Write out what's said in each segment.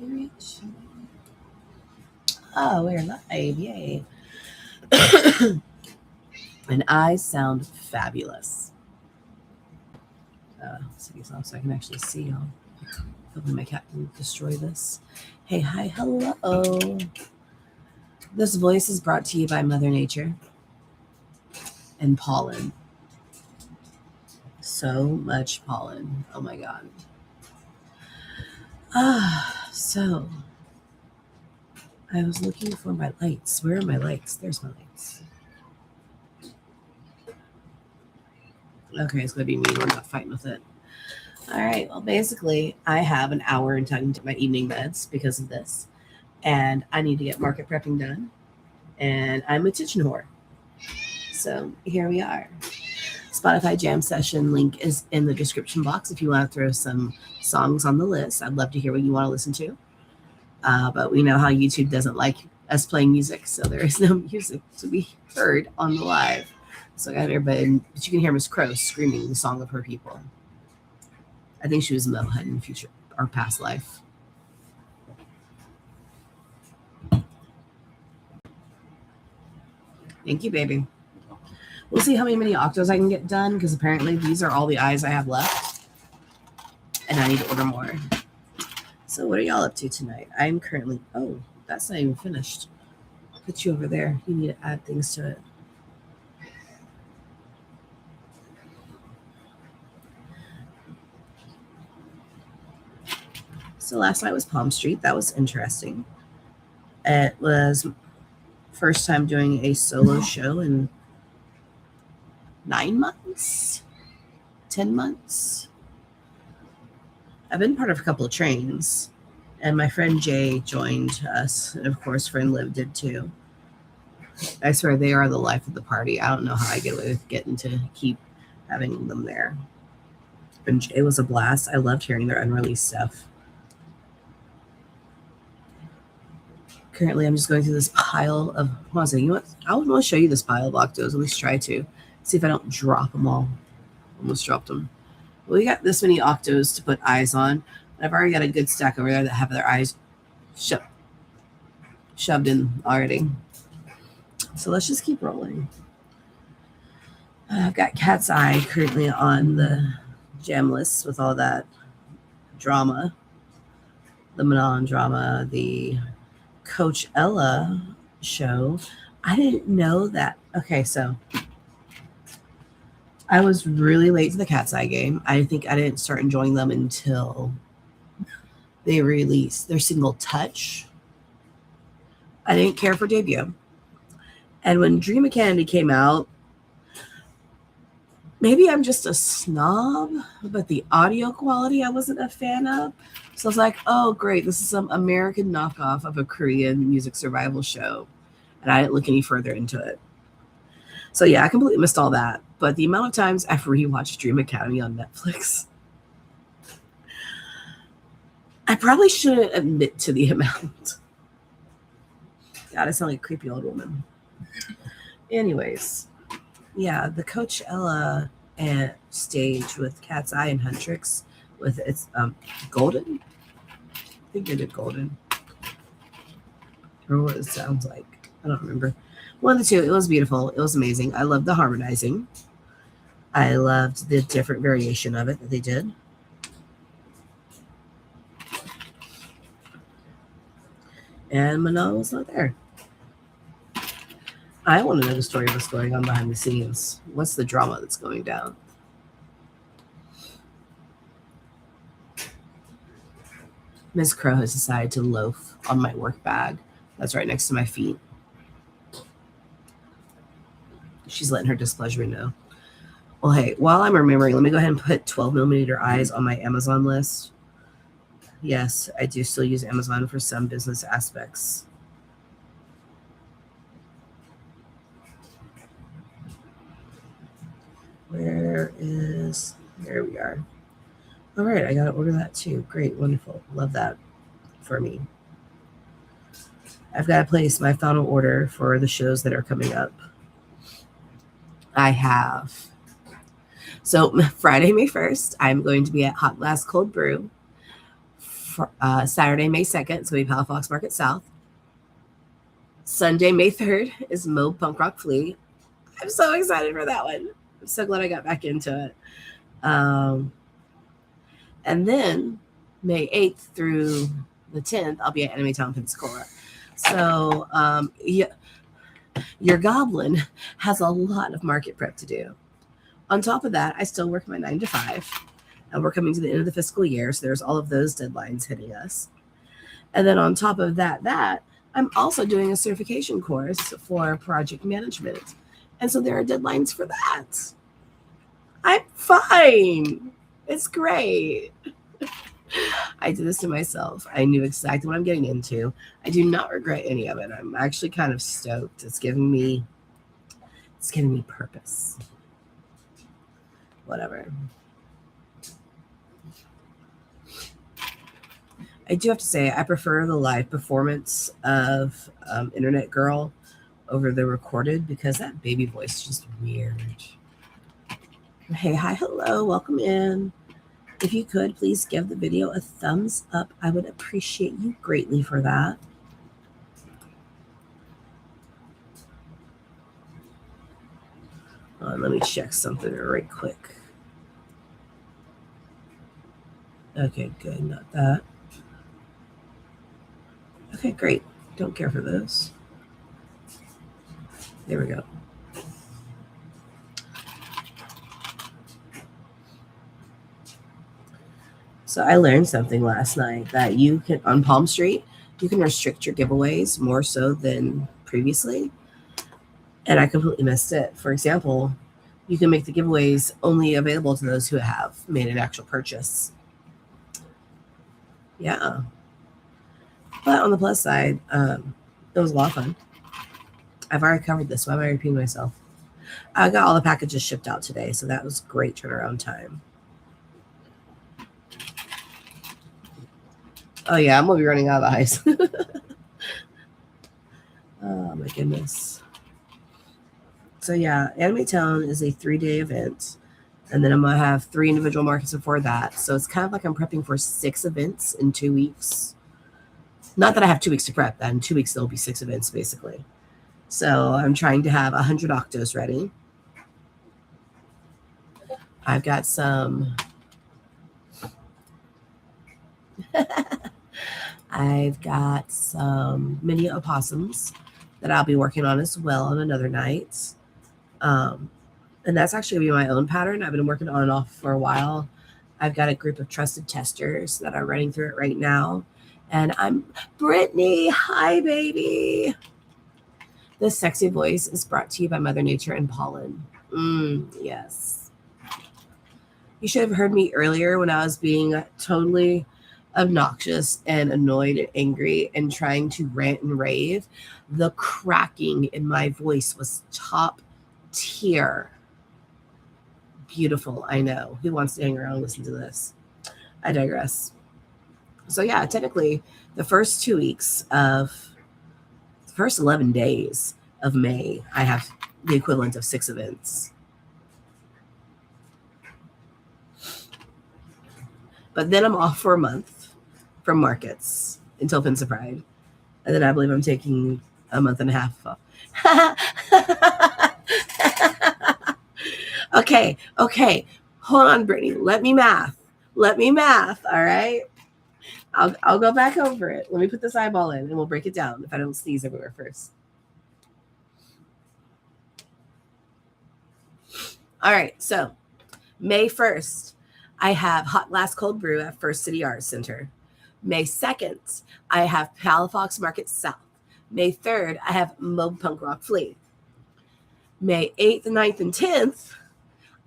Inspiration. Oh, we're live. Yay. And I sound fabulous. See this off so I can actually see y'all. Hopefully my cat can destroy this. Hey, hi, hello. This voice is brought to you by Mother Nature and pollen. So much pollen. Oh my god. So I was looking for my lights. Where are my lights? There's my lights. Okay, it's gonna be me. We're not fighting with it. All right. Well, basically, I have an hour until I can take my evening meds because of this, and I need to get market prepping done. And I'm a kitchen whore, so here we are. Spotify Jam Session link is in the description box if you want to throw some songs on the list. I'd love to hear what you want to listen to. But we know how YouTube doesn't like us playing music, so there is no music to be heard on the live. So I got everybody, but you can hear Miss Crow screaming the song of her people. I think she was Metalhead in future or past life. Thank you, baby. We'll see how many octos I can get done because apparently these are all the eyes I have left. And I need to order more. So what are y'all up to tonight? I'm currently, oh, that's not even finished. I'll put you over there. You need to add things to it. So last night was Palm Street. That was interesting. It was first time doing a solo show in 9 months, 10 months. I've been part of a couple of trains, and my friend Jay joined us, and of course, friend Liv did too. I swear they are the life of the party. I don't know how I get away with getting to keep having them there. But Jay was a blast. I loved hearing their unreleased stuff. Currently, I'm just going through this pile of. Hold on a second. You know what? I would want to show you this pile of octos. At least try to see if I don't drop them all. Almost dropped them. Well, we got this many octos to put eyes on. I've already got a good stack over there that have their eyes shoved in already. So let's just keep rolling. I've got Cat's Eye currently on the jam list with all that drama, the Manon drama, the Coachella show. I didn't know that. Okay, so I was really late to the Cat's Eye game. I think I didn't start enjoying them until they released their single Touch. I didn't care for debut. And when Dream of Candy came out, maybe I'm just a snob, but the audio quality I wasn't a fan of. So I was like, oh, great. This is some American knockoff of a Korean music survival show. And I didn't look any further into it. So yeah, I completely missed all that. But the amount of times I've rewatched Dream Academy on Netflix, I probably shouldn't admit to the amount. God, I sound like a creepy old woman. Anyways, yeah, the Coachella stage with Cat's Eye and Huntrix with its Golden. I think they did Golden. Or what it sounds like. I don't remember. One of the two. It was beautiful. It was amazing. I loved the harmonizing. I loved the different variation of it that they did. And Manon was not there. I want to know the story of what's going on behind the scenes. What's the drama that's going down? Ms. Crow has decided to loaf on my work bag. That's right next to my feet. She's letting her displeasure know. Well, hey, while I'm remembering, let me go ahead and put 12mm eyes on my Amazon list. Yes, I do still use Amazon for some business aspects. There we are. All right, I got to order that too. Great, wonderful. Love that for me. I've got to place my final order for the shows that are coming up. I have. So Friday, May 1st, I'm going to be at Hot Glass Cold Brew. Saturday, May 2nd, it's going to be Palafox Market South. Sunday, May 3rd is Mo Punk Rock Flea. I'm so excited for that one. I'm so glad I got back into it. And then May 8th through the 10th, I'll be at Anime Town, Pensacola. So your goblin has a lot of market prep to do. On top of that, I still work my 9 to 5. And we're coming to the end of the fiscal year, so there's all of those deadlines hitting us. And then on top of that, I'm also doing a certification course for project management. And so there are deadlines for that. I'm fine. It's great. I did this to myself. I knew exactly what I'm getting into. I do not regret any of it. I'm actually kind of stoked. It's giving me purpose. Whatever. I do have to say, I prefer the live performance of Internet Girl over the recorded because that baby voice is just weird. Hey, hi, hello, welcome in. If you could, please give the video a thumbs up. I would appreciate you greatly for that. Let me check something right quick. Okay, good, not that. Okay, great. Don't care for those. There we go. So I learned something last night that you can, on Palm Street, you can restrict your giveaways more so than previously. And I completely missed it. For example, you can make the giveaways only available to those who have made an actual purchase. Yeah. But on the plus side, it was a lot of fun. I've already covered this. Why am I repeating myself? I got all the packages shipped out today, so that was great turnaround time. Oh, yeah, I'm going to be running out of ice. Oh, my goodness. So, yeah, Anime Town is a 3-day event. And then I'm going to have 3 individual markets before that. So it's kind of like I'm prepping for 6 events in 2 weeks. Not that I have 2 weeks to prep. That in 2 weeks, there'll be 6 events, basically. So I'm trying to have 100 Octos ready. I've got some... I've got some mini opossums that I'll be working on as well on another night. And that's actually going to be my own pattern. I've been working on and off for a while. I've got a group of trusted testers that are running through it right now. And I'm Brittany. Hi, baby. This sexy voice is brought to you by Mother Nature and pollen. Yes. You should have heard me earlier when I was being totally obnoxious and annoyed and angry and trying to rant and rave. The cracking in my voice was top tier. Beautiful, I know. Who wants to hang around and listen to this? I digress. So yeah, technically the first 2 weeks of the first 11 days of May, I have the equivalent of 6 events. But then I'm off for a month from markets until Pinsa Pride. And then I believe I'm taking a month and a half off. Okay. Hold on, Brittany. Let me math. All right. I'll go back over it. Let me put this eyeball in and we'll break it down if I don't sneeze everywhere first. All right. So May 1st, I have Hot Glass Cold Brew at First City Arts Center. May 2nd, I have Palafox Market South. May 3rd, I have Mob Punk Rock Flea. May 8th, 9th, and 10th,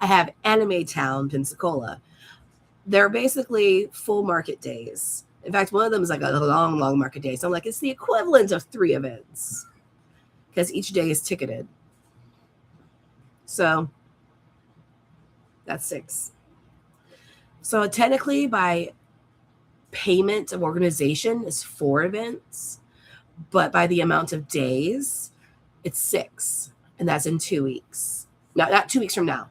I have Anime Town, Pensacola. They're basically full market days. In fact, one of them is like a long market day. So I'm like, it's the equivalent of 3 events because each day is ticketed. So that's 6. So technically by payment of organization is 4 events, but by the amount of days, it's 6. And that's in 2 weeks. No, not 2 weeks from now.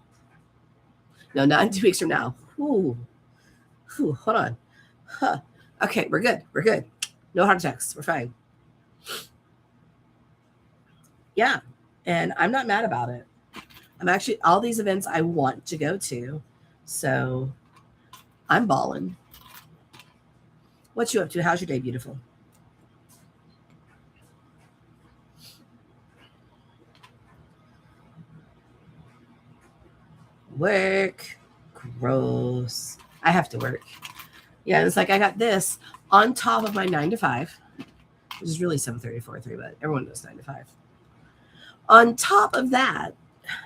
No, not in 2 weeks from now. Ooh, hold on. Okay, we're good. We're good. No heart attacks. We're fine. Yeah. And I'm not mad about it. I'm actually, all these events I want to go to. So I'm balling. What you up to? How's your day, beautiful? Work. Gross. I have to work. Yeah, it's like I got this on top of my 9 to 5, which is really 7:30, 4:30, but everyone knows 9 to 5. On top of that,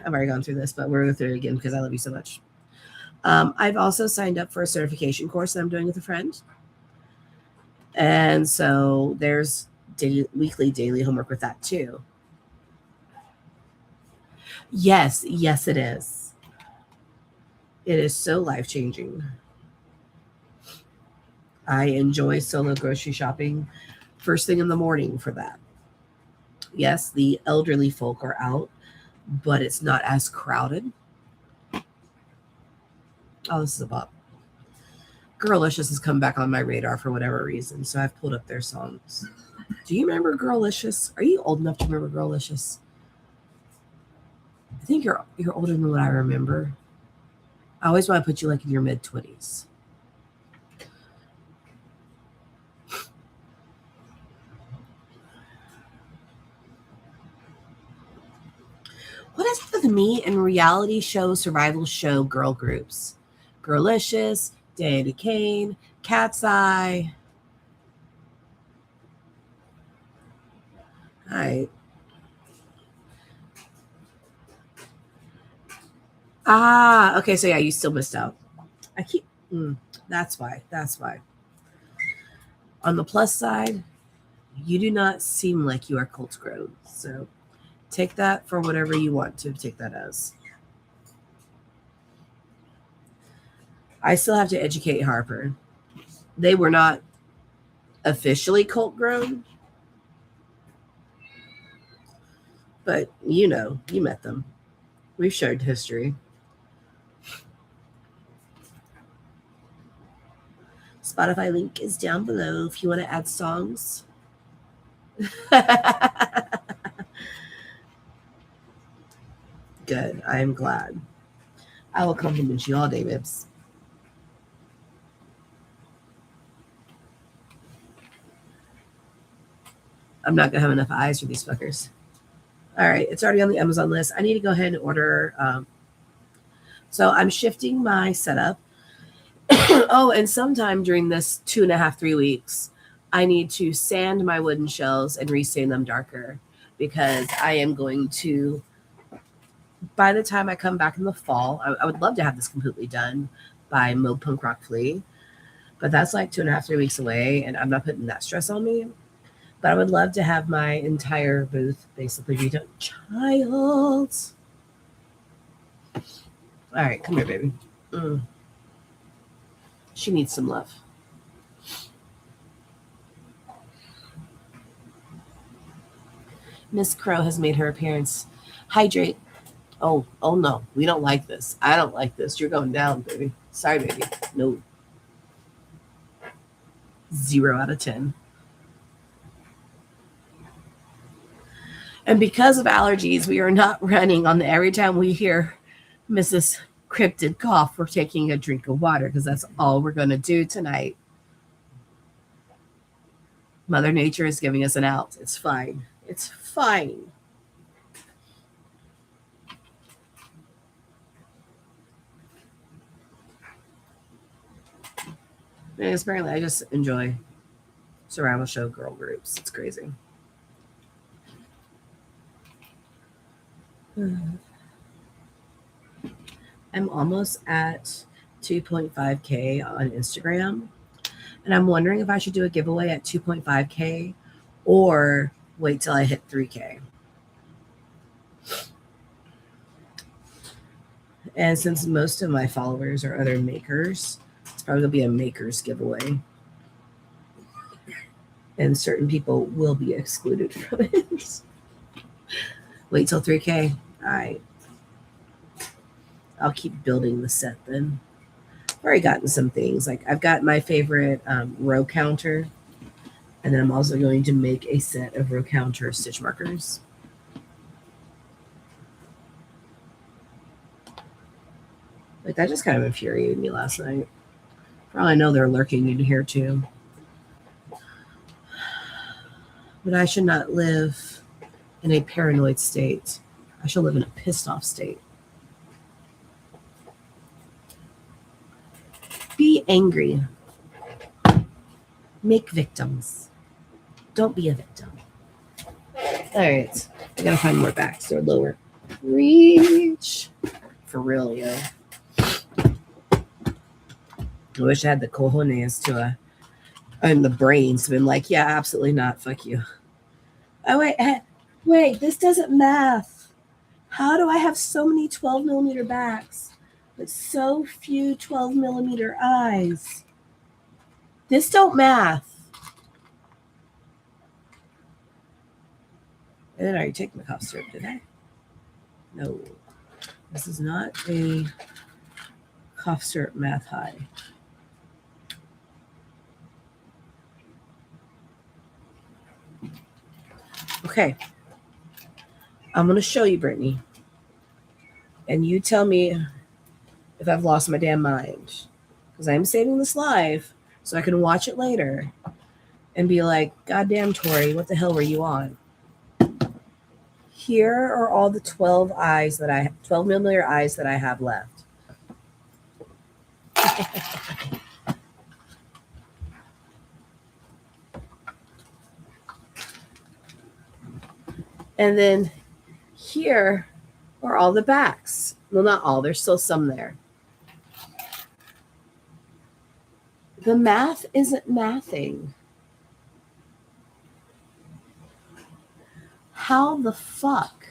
I've already gone through this, but we're going through it again because I love you so much. I've also signed up for a certification course that I'm doing with a friend. And so there's weekly, daily homework with that too. Yes, yes, it is. It is so life changing. I enjoy solo grocery shopping first thing in the morning for that. Yes, the elderly folk are out, but it's not as crowded. Oh, this is a bop. Girlicious has come back on my radar for whatever reason, so I've pulled up their songs. Do you remember Girlicious? Are you old enough to remember Girlicious? I think you're older than what I remember. I always want to put you like in your mid-20s. What is it with me and reality show, survival show girl groups? Girlicious, Danny Kane, Cat's Eye. All right. Ah, okay. So yeah, you still missed out. I keep. That's why. That's why. On the plus side, you do not seem like you are cult grown. So take that for whatever you want to take that as. I still have to educate Harper. They were not officially cult grown, but you know, you met them. We've shared history. Spotify link is down below if you want to add songs. Good. I am glad. I will compliment you all day, Bibs. I'm not gonna have enough eyes for these fuckers. All right, it's already on the Amazon list. I need to go ahead and order. So I'm shifting my setup. Oh, and sometime during this 2.5, 3 weeks, I need to sand my wooden shells and restain them darker because I am going to. By the time I come back in the fall, I would love to have this completely done by Mo Punk Rock Flea, but that's like 2.5, 3 weeks away, and I'm not putting that stress on me. But I would love to have my entire booth basically redone. Child. All right, come here, baby. She needs some love. Miss Crow has made her appearance. Hydrate. Oh no, we don't like this. I don't like this. You're going down, baby. Sorry, baby. No. 0 out of 10. And because of allergies, we are not running on the every time we hear Mrs. Cryptid cough, we're taking a drink of water because that's all we're going to do tonight. Mother Nature is giving us an out. It's fine. It's fine. And apparently, I just enjoy survival show girl groups. It's crazy. I'm almost at 2.5K on Instagram. And I'm wondering if I should do a giveaway at 2.5K or wait till I hit 3K. And since most of my followers are other makers, it's probably going to be a makers giveaway. And certain people will be excluded from it. Wait till 3K. All right. I'll keep building the set then. I've already gotten some things. Like I've got my favorite row counter, and then I'm also going to make a set of row counter stitch markers. Like that just kind of infuriated me last night. For all I know, they're lurking in here too. But I should not live in a paranoid state. I should live in a pissed off state. Be angry. Make victims. Don't be a victim. All right. I gotta find more backs. They're lower. Reach. For real, yo. I wish I had the cojones to and the brains to been like, yeah, absolutely not. Fuck you. Oh wait, this doesn't math. How do I have so many 12 millimeter backs, but so few 12 millimeter eyes? This don't math. I didn't already take my cough syrup, did I? No. This is not a cough syrup math high. Okay. I'm going to show you, Brittany. And you tell me if I've lost my damn mind. Because I'm saving this live so I can watch it later and be like, goddamn, Tori, what the hell were you on? Here are all the 12 millimeter eyes that I have left. And then here are all the backs. Well, not all. There's still some there. The math isn't mathing. How the fuck?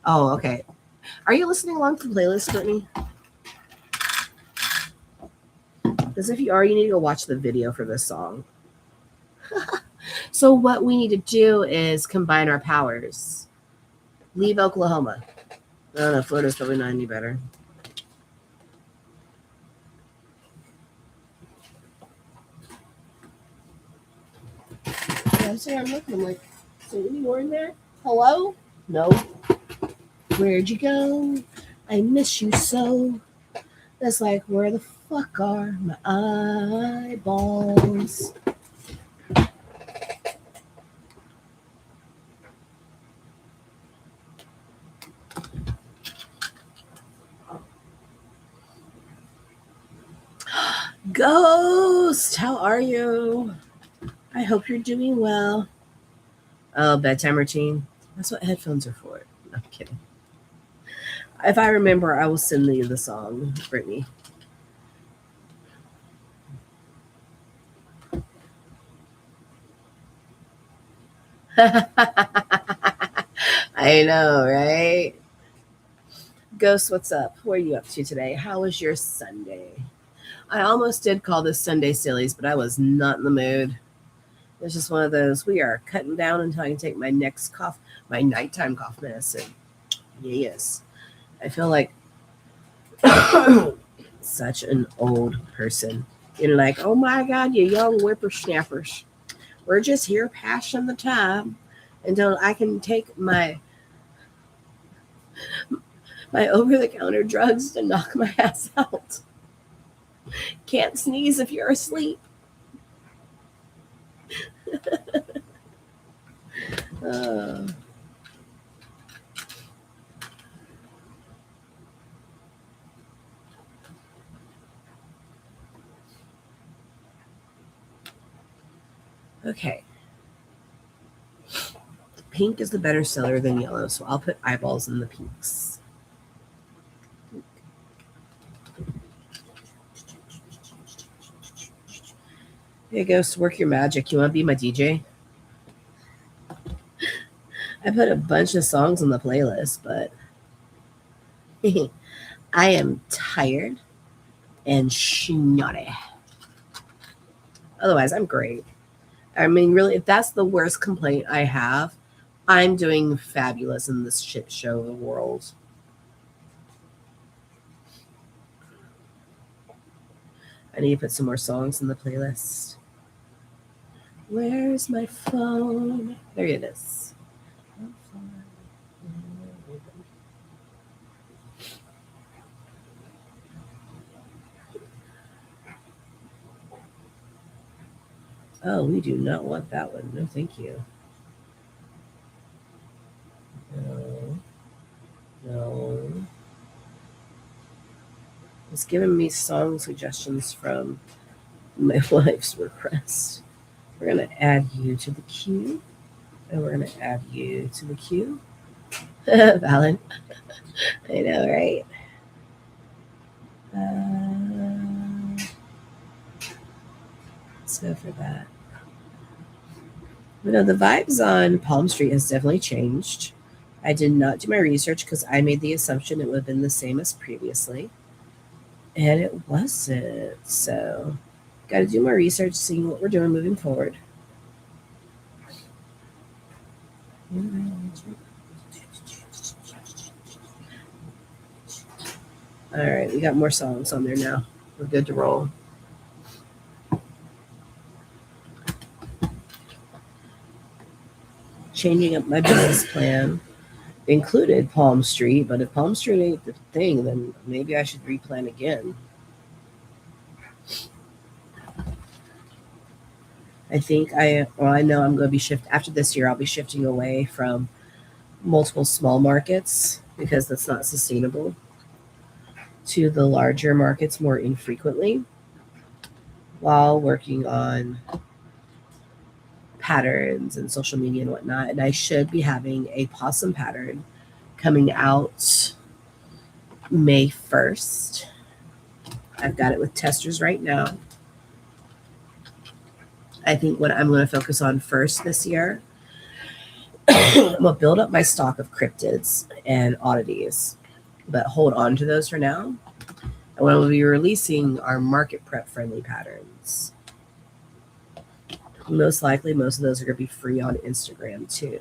Oh, okay. Are you listening along to the playlist, Brittany? Because if you are, you need to go watch the video for this song. So what we need to do is combine our powers. Leave Oklahoma. I don't know, Florida's probably not any better. Yeah, I'm looking. I'm like, so any more in there? Hello? No. Where'd you go? I miss you so. That's like, where the fuck are my eyeballs? Ghost, how are you? I hope you're doing well. Oh, bedtime routine. That's what headphones are for. No, I'm kidding. If I remember, I will send you the song, Brittany. I know, right? Ghost, what's up? What are you up to today? How was your Sunday? I almost did call this Sunday Sillies, but I was not in the mood. It's just one of those, we are cutting down until I can take my next my nighttime cough medicine. Yes. I feel like such an old person. You're like, oh my God, you young whippersnappers. We're just here passing the time until I can take my over-the-counter drugs to knock my ass out. Can't sneeze if you're asleep. Okay. Pink is the better seller than yellow, so I'll put eyeballs in the pinks. Hey, Ghost, work your magic. You want to be my DJ? I put a bunch of songs on the playlist, but I am tired and snotty. Otherwise, I'm great. I mean, really, if that's the worst complaint I have, I'm doing fabulous in this shit show of the world. I need to put some more songs in the playlist. Where's my phone? There it is. Oh, we do not want that one. No, thank you. No. No. It's giving me song suggestions from my wife's request. We're going to add you to the queue. And we're going to add you to the queue. Valid. I know, right? Let's go for that. You know, the vibes on Palm Street has definitely changed. I did not do my research because I made the assumption it would have been the same as previously. And it wasn't. So, got to do my research, seeing what we're doing moving forward. All right, we got more songs on there now. We're good to roll. Changing up my business plan included Palm Street, but if Palm Street ain't the thing, then maybe I should replan again. I know I'm going to be after this year. I'll be shifting away from multiple small markets because that's not sustainable, to the larger markets more infrequently, while working on patterns and social media and whatnot. And I should be having a possum pattern coming out May 1st. I've got it with testers right now. I think what I'm going to focus on first this year, I'm going to build up my stock of cryptids and oddities, but hold on to those for now. And when we'll be releasing our market prep friendly patterns, most likely most of those are going to be free on Instagram too.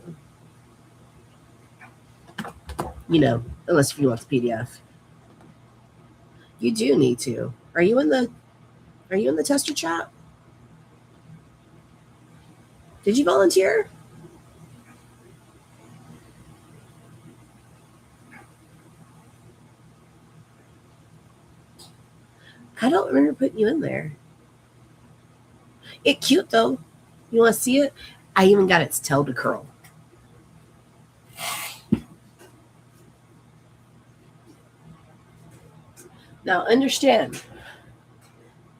You know, unless if you want the PDF. You do need to. Are you in the tester chat? Did you volunteer? I don't remember putting you in there. It's cute though. You want to see it? I even got its tail to curl. Now understand.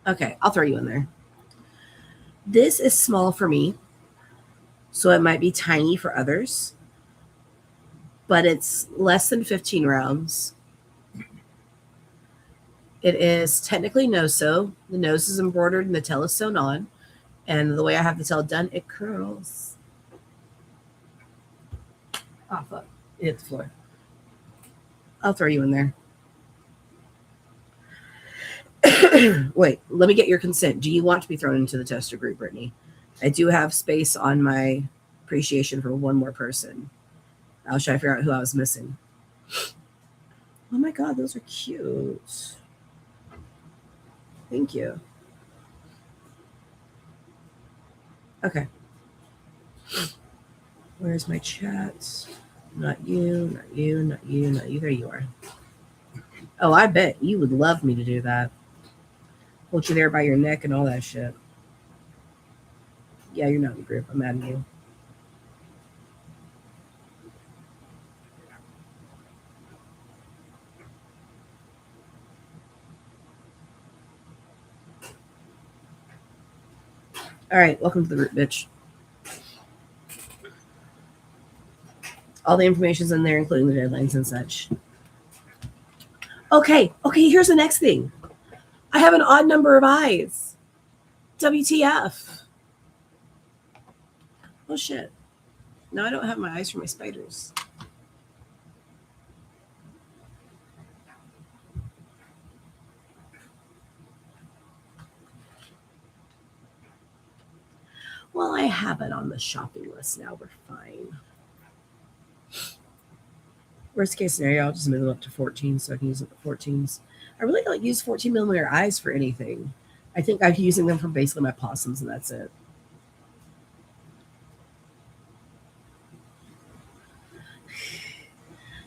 Okay, I'll throw you in there. This is small for me, so it might be tiny for others, but it's less than 15 rounds. It is technically no-sew. The nose is embroidered and the tail is sewn on. And the way I have the tail done, it curls. Oh, fuck. It hit the floor. I'll throw you in there. Wait, let me get your consent. Do you want to be thrown into the tester group, Brittany? I do have space on my appreciation for one more person. I was trying to figure out who I was missing. Oh my god, those are cute. Thank you. Okay. Where's my chat? Not you, not you, not you, not you. There you are. Oh, I bet you would love me to do that. Hold you there by your neck and all that shit. Yeah, you're not in the group. I'm adding you. All right, welcome to the group, bitch. All the information's in there, including the deadlines and such. Okay, here's the next thing. I have an odd number of eyes. WTF. Oh, shit. No, I don't have my eyes for my spiders. Well, I have it on the shopping list now. We're fine. Worst case scenario, I'll just move them up to 14 so I can use it for 14s. I really don't use 14 millimeter eyes for anything. I think I'm using them for basically my possums, and that's it.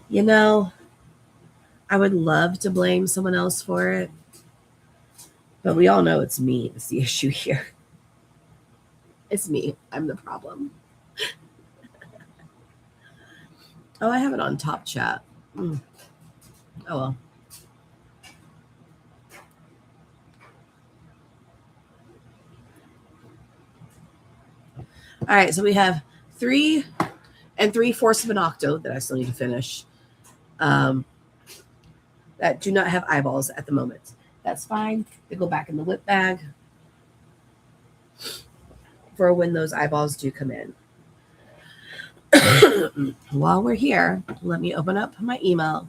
You know, I would love to blame someone else for it, but we all know it's me. It's the issue here. It's me. I'm the problem. Oh, I have it on Top Chat. Oh, well. All right, so we have 3 3/4 of an octo that I still need to finish. That do not have eyeballs at the moment. That's fine. They go back in the whip bag for when those eyeballs do come in. While we're here, let me open up my email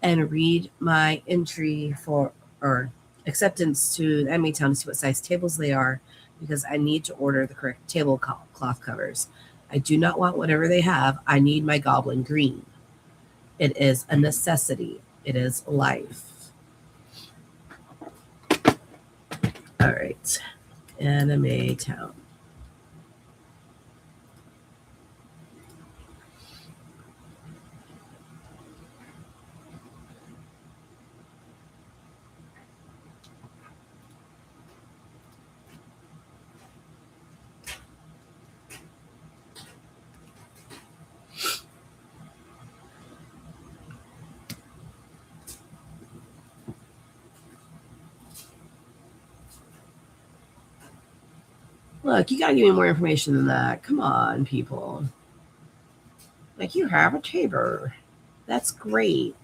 and read my entry for or acceptance to Anime Town to see what size tables they are, because I need to order the correct tablecloth covers. I do not want whatever they have. I need my goblin green. It is a necessity. It is life. All right. Anime Town. Look, you gotta give me more information than that. Come on, people. Like, you have a table. That's great.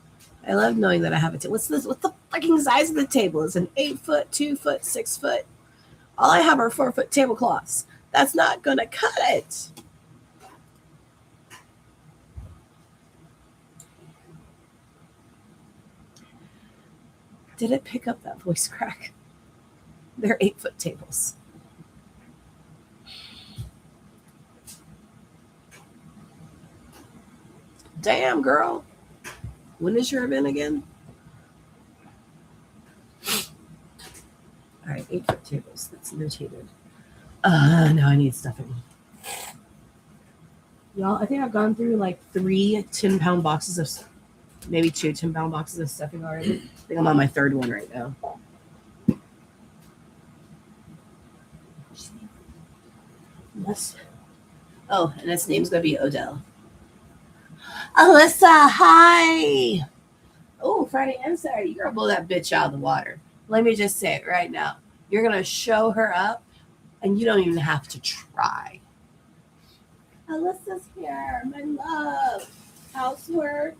I love knowing that I have a table. What's this? What's the fucking size of the table? It's an 8 foot, 2 foot, 6 foot. All I have are 4 foot tablecloths. That's not gonna cut it. Did it pick up that voice crack? They're 8 foot tables. Damn, girl. When is your event again? All right, 8 foot tables. That's notated. Now I need stuffing. Y'all, I think I've gone through like 3 10-pound boxes of, maybe 2 10-pound boxes of stuffing already. I think I'm on my 3rd one right now. Oh, and its name's going to be Odell. Alyssa, hi. Oh, Friday and Saturday. You're going to blow that bitch out of the water. Let me just say it right now. You're going to show her up, and you don't even have to try. Alyssa's here. My love. Housework.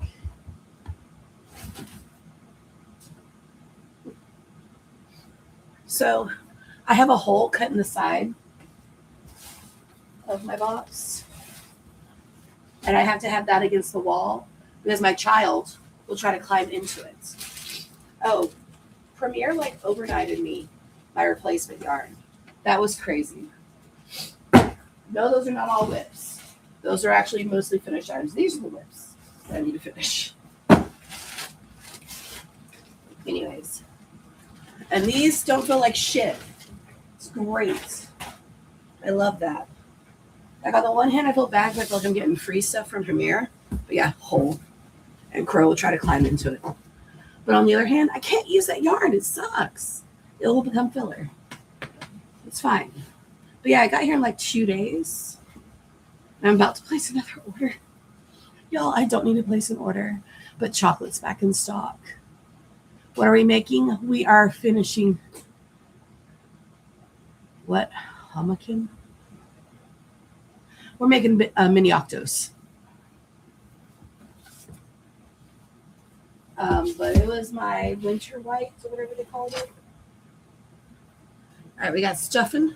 So I have a hole cut in the side of my box. And I have to have that against the wall because my child will try to climb into it. Oh, Premier like overnighted me my replacement yarn. That was crazy. No, those are not all whips. Those are actually mostly finished yarns. These are the whips that I need to finish. Anyways. And these don't feel like shit. It's great. I love that. Like on the one hand, I feel bad because I feel like I'm getting free stuff from Premier. But yeah, whole. And Crow will try to climb into it. But on the other hand, I can't use that yarn. It sucks. It will become filler. It's fine. But yeah, I got here in like 2 days. And I'm about to place another order. Y'all, I don't need to place an order. But chocolate's back in stock. What are we making? We are finishing. What? Hamakin? We're making mini octos. But it was my winter whites or whatever they called it. All right, we got stuffing.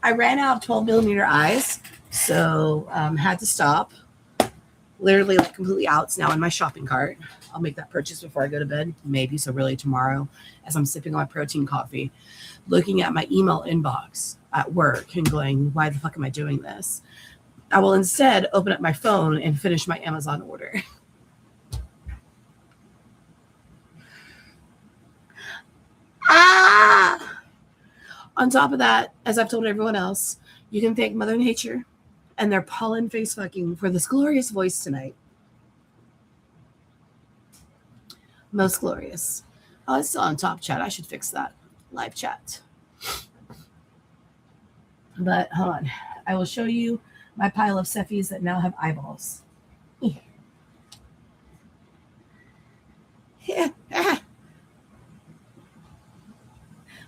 I ran out of 12 millimeter eyes, so had to stop. Literally like completely out. It's now in my shopping cart. I'll make that purchase before I go to bed, maybe. So really tomorrow, as I'm sipping on my protein coffee, looking at my email inbox. at work and going, why the fuck am I doing this? I will instead open up my phone and finish my Amazon order. On top of that, as I've told everyone else, you can thank Mother Nature and their pollen face fucking for this glorious voice tonight. Most glorious. Oh, it's still on top chat. I should fix that. Live chat. But hold on. I will show you my pile of Ceffis that now have eyeballs.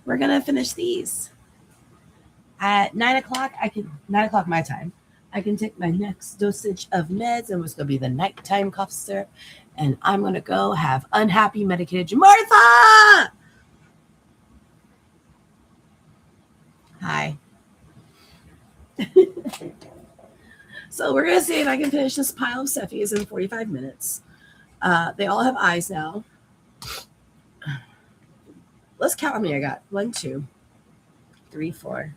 We're going to finish these. At 9 o'clock, 9 o'clock my time, I can take my next dosage of meds, and it's going to be the nighttime cough syrup. And I'm going to go have unhappy medicated Martha! Hi. So we're going to see if I can finish this pile of Ceffis in 45 minutes. They all have eyes now. Let's count how many I got. 1, 2, 3, 4,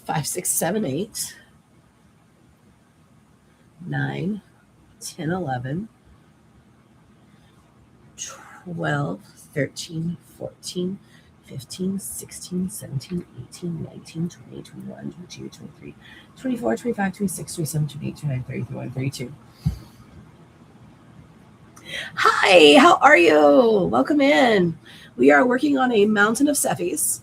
5, 6, 7, 8, 9, 10, 11, 12, 13, 14, 15, 16, 17, 18, 19, 20, 21, 22, 23, 24, 25, 26, 27, 28, 29, 30, 31, 32. Hi, how are you? Welcome in. We are working on a mountain of Ceffis.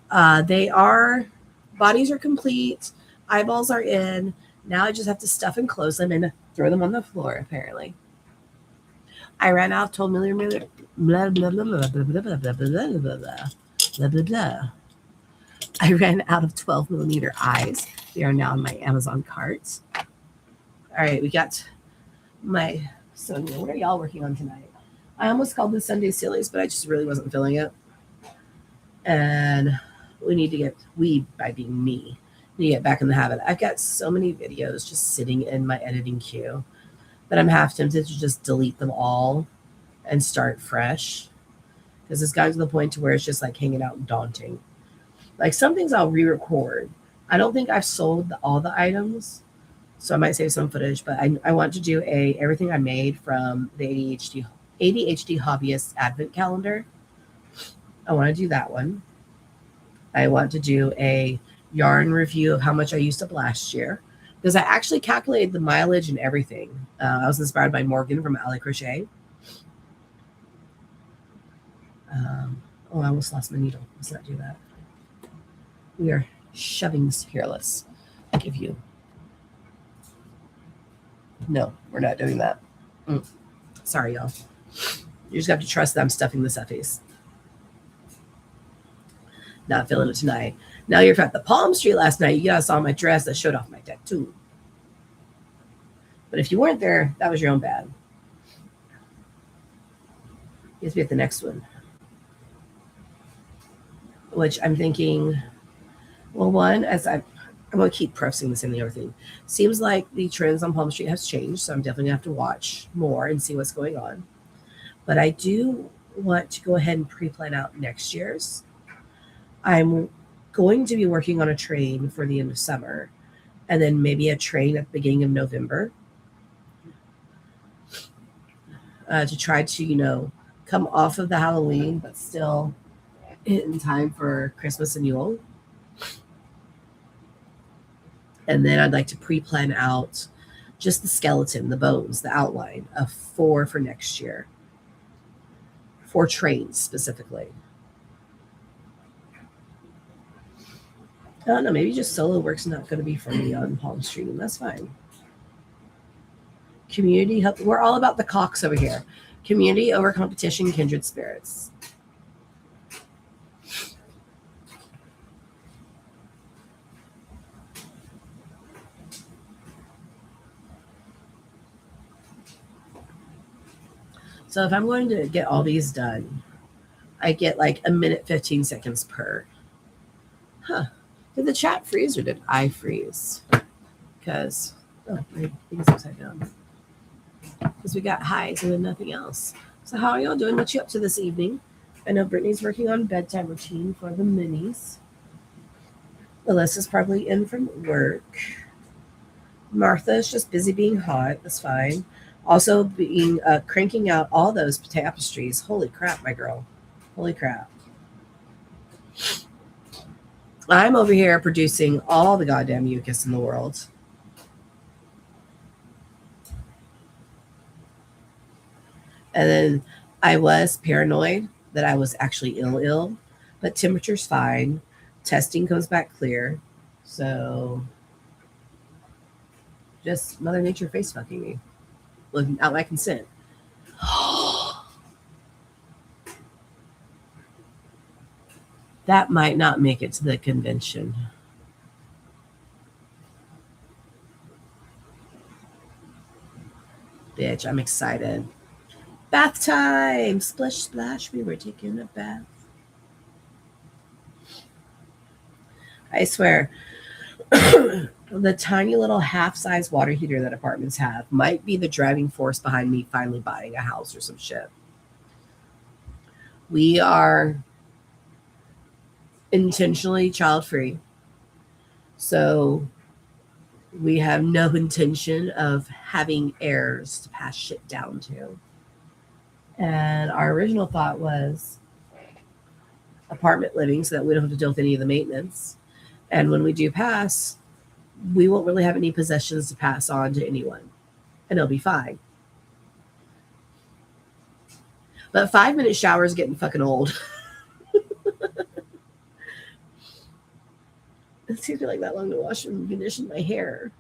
Bodies are complete. Eyeballs are in. Now I just have to stuff and close them and throw them on the floor, apparently. I ran out of 12 millimeter. Blah, blah, blah, blah, blah, blah, blah, blah, blah, blah, blah, blah, blah. I ran out of 12 millimeter eyes. They are now in my Amazon cart. All right, we got my Sonia. What are y'all working on tonight? I almost called this Sunday Sillies, but I just really wasn't feeling it. And we, by being me, need to get back in the habit. I've got so many videos just sitting in my editing queue that I'm half tempted to just delete them all and start fresh. Because it's gotten to the point to where it's just like hanging out and daunting. Like some things I'll re-record. I don't think I've sold all the items, so I might save some footage, but I want to do everything I made from the ADHD Hobbyist Advent Calendar. I want to do that one. I want to do a yarn review of how much I used up last year, because I actually calculated the mileage and everything. I was inspired by Morgan from Alley Crochet. I almost lost my needle. Let's not do that. We are shoving this careless. I give you. No, we're not doing that. Sorry, y'all. You just have to trust that I'm stuffing the Ceffis. Not feeling it tonight. Now you're at the Palm Street last night. You guys saw my dress that showed off my tattoo. But if you weren't there, that was your own bad. You have to be at the next one. Which I'm thinking, well, one, I'm going to keep prefacing this and the other thing. Seems like the trends on Palm Street has changed, so I'm definitely going to have to watch more and see what's going on. But I do want to go ahead and pre-plan out next year's. I'm going to be working on a train for the end of summer, and then maybe a train at the beginning of November to try to, come off of the Halloween, but still in time for Christmas and Yule. And then I'd like to pre-plan out just the skeleton, the bones, the outline of 4 for next year. 4 trains specifically. I don't know, maybe just solo work's not going to be for me on Palm Street, and that's fine. Community help. We're all about the cocks over here. Community over competition, kindred spirits. So if I'm going to get all these done, I get like 1 minute, 15 seconds per. Did the chat freeze or did I freeze? Because, my thing is upside down. Because we got highs and then nothing else. So how are y'all doing? What you up to this evening? I know Brittany's working on bedtime routine for the minis. Alyssa's probably in from work. Martha's just busy being hot. That's fine. Also, being cranking out all those tapestries. Holy crap, my girl! Holy crap! I'm over here producing all the goddamn mucus in the world. And then I was paranoid that I was actually ill, but temperature's fine. Testing comes back clear. So just Mother Nature face fucking me without my consent. That might not make it to the convention. Bitch, I'm excited. Bath time! Splish splash, we were taking a bath. I swear, the tiny little half-size water heater that apartments have might be the driving force behind me finally buying a house or some shit. We are intentionally child-free. So we have no intention of having heirs to pass shit down to. And our original thought was apartment living so that we don't have to deal with any of the maintenance. And when we do pass, we won't really have any possessions to pass on to anyone. And it'll be fine. But 5-minute showers getting fucking old. It seems like that long to wash and condition my hair.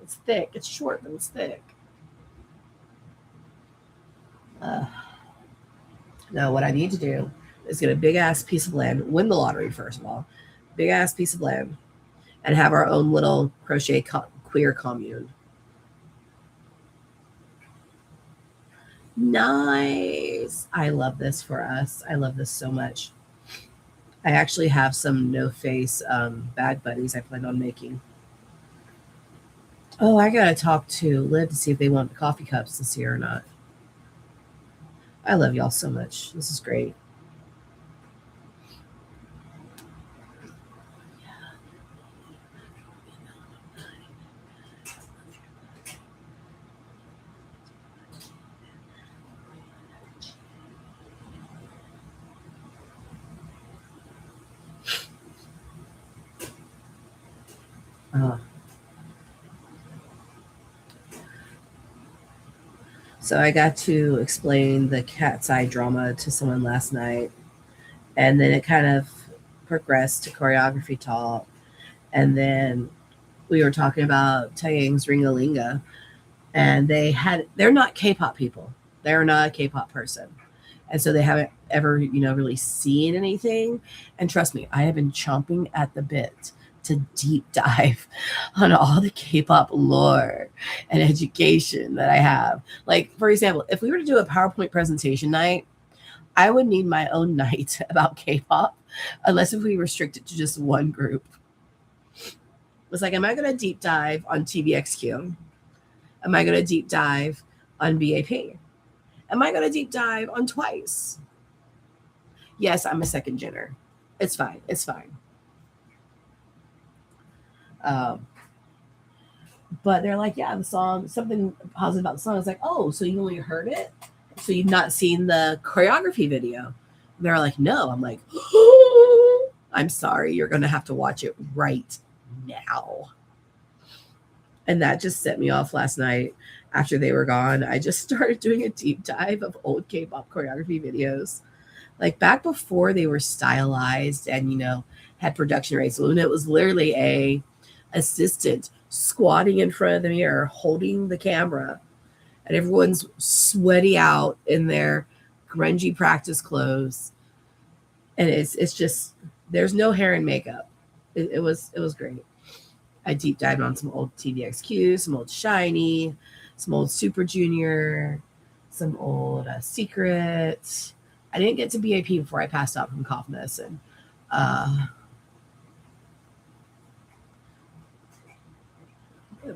It's thick. It's short, but it's thick. No, what I need to do is get a big ass piece of land, win the lottery first of all, big ass piece of land, and have our own little crochet queer commune. Nice. I love this for us. I love this so much. I actually have some no face bag buddies I plan on making. Oh, I gotta talk to Liv to see if they want coffee cups this year or not. I love y'all so much. This is great. Uh, so I got to explain the cat's eye drama to someone last night, and then it kind of progressed to choreography talk, and then we were talking about Taeyang's Ringalinga, and they're not K-pop people. They're not a K-pop person, and so they haven't ever really seen anything. And trust me, I have been chomping at the bit to deep dive on all the K-pop lore and education that I have. Like, for example, if we were to do a PowerPoint presentation night, I would need my own night about K-pop, unless if we restrict it to just one group. It's like, am I going to deep dive on TVXQ? Am I going to deep dive on BAP? Am I going to deep dive on Twice? Yes, I'm a second gener. It's fine. It's fine. But they're like, yeah, the song, something positive about the song. It's like, oh, so you only heard it? So you've not seen the choreography video? And they're like, no. I'm like, oh, I'm sorry. You're going to have to watch it right now. And that just set me off last night after they were gone. I just started doing a deep dive of old K-pop choreography videos. Like back before they were stylized and, had production rates, when it was literally a assistant squatting in front of the mirror, holding the camera, and everyone's sweaty out in their grungy practice clothes. And it's just, there's no hair and makeup. It was great. I deep dived on some old TVXQ, some old SHINee, some old Super Junior, some old Secret. I didn't get to BAP before I passed out from cough medicine.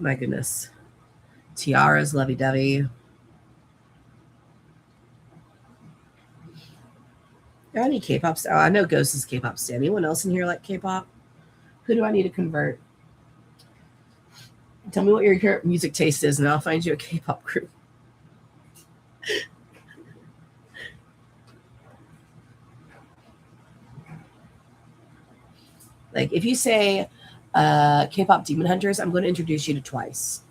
My goodness. Tiara's Lovey Dovey. I need K-pop. Oh, I know Ghost is K-pop stan. Anyone else in here like K-pop? Who do I need to convert? Tell me what your current music taste is, and I'll find you a K-pop group. Like, if you say K-pop Demon Hunters, I'm going to introduce you to Twice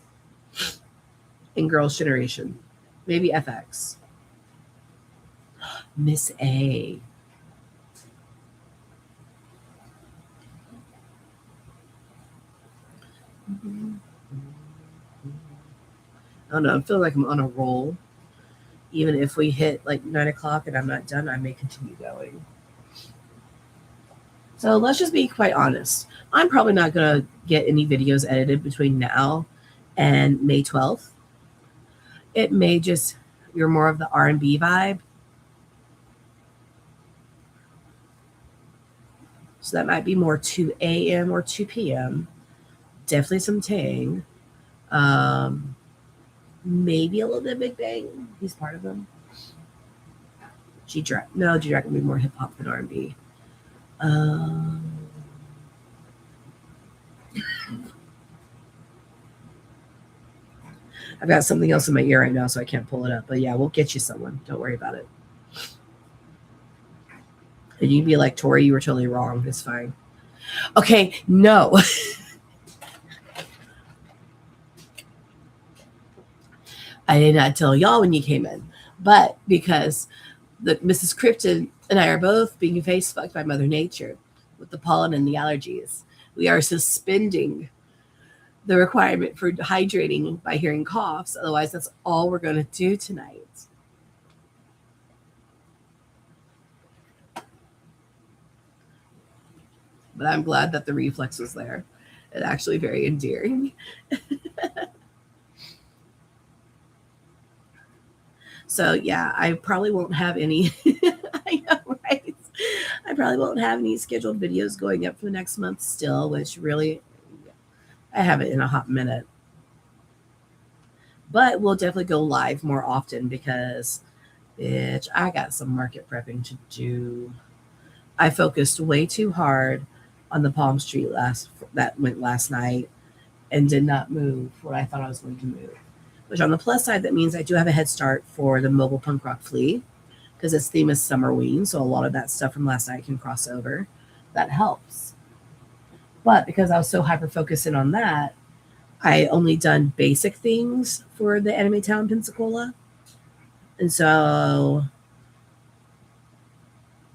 in Girls' Generation. Maybe FX. Miss A. I don't know. I feel like I'm on a roll. Even if we hit like 9 o'clock and I'm not done, I may continue going. So let's just be quite honest. I'm probably not going to get any videos edited between now and May 12th. It may just, you're more of the R&B vibe. So that might be more 2 a.m. or 2 p.m. Definitely some Tang. Maybe a little bit of Big Bang. He's part of them. G-Drac. No, G-Drac would be more hip-hop than R&B. I've got something else in my ear right now, so I can't pull it up. But yeah, we'll get you someone. Don't worry about it. And you'd be like, Tori, you were totally wrong. It's fine. Okay, no. I did not tell y'all when you came in. But because Mrs. Krypton and I are both being face fucked by Mother Nature with the pollen and the allergies, we are suspending the requirement for hydrating by hearing coughs. Otherwise, that's all we're going to do tonight. But I'm glad that the reflex was there. It's actually very endearing. So yeah, I probably won't have any. I know, right? I probably won't have any scheduled videos going up for the next month still, which really, I haven't in a hot minute. But we'll definitely go live more often because, bitch, I got some market prepping to do. I focused way too hard on the Palm Street that went last night and did not move what I thought I was going to move. Which on the plus side, that means I do have a head start for the mobile punk rock flea because its theme is Summerween. So a lot of that stuff from last night can cross over. That helps. But because I was so hyper focused in on that, I only done basic things for the Anime Town Pensacola. And so,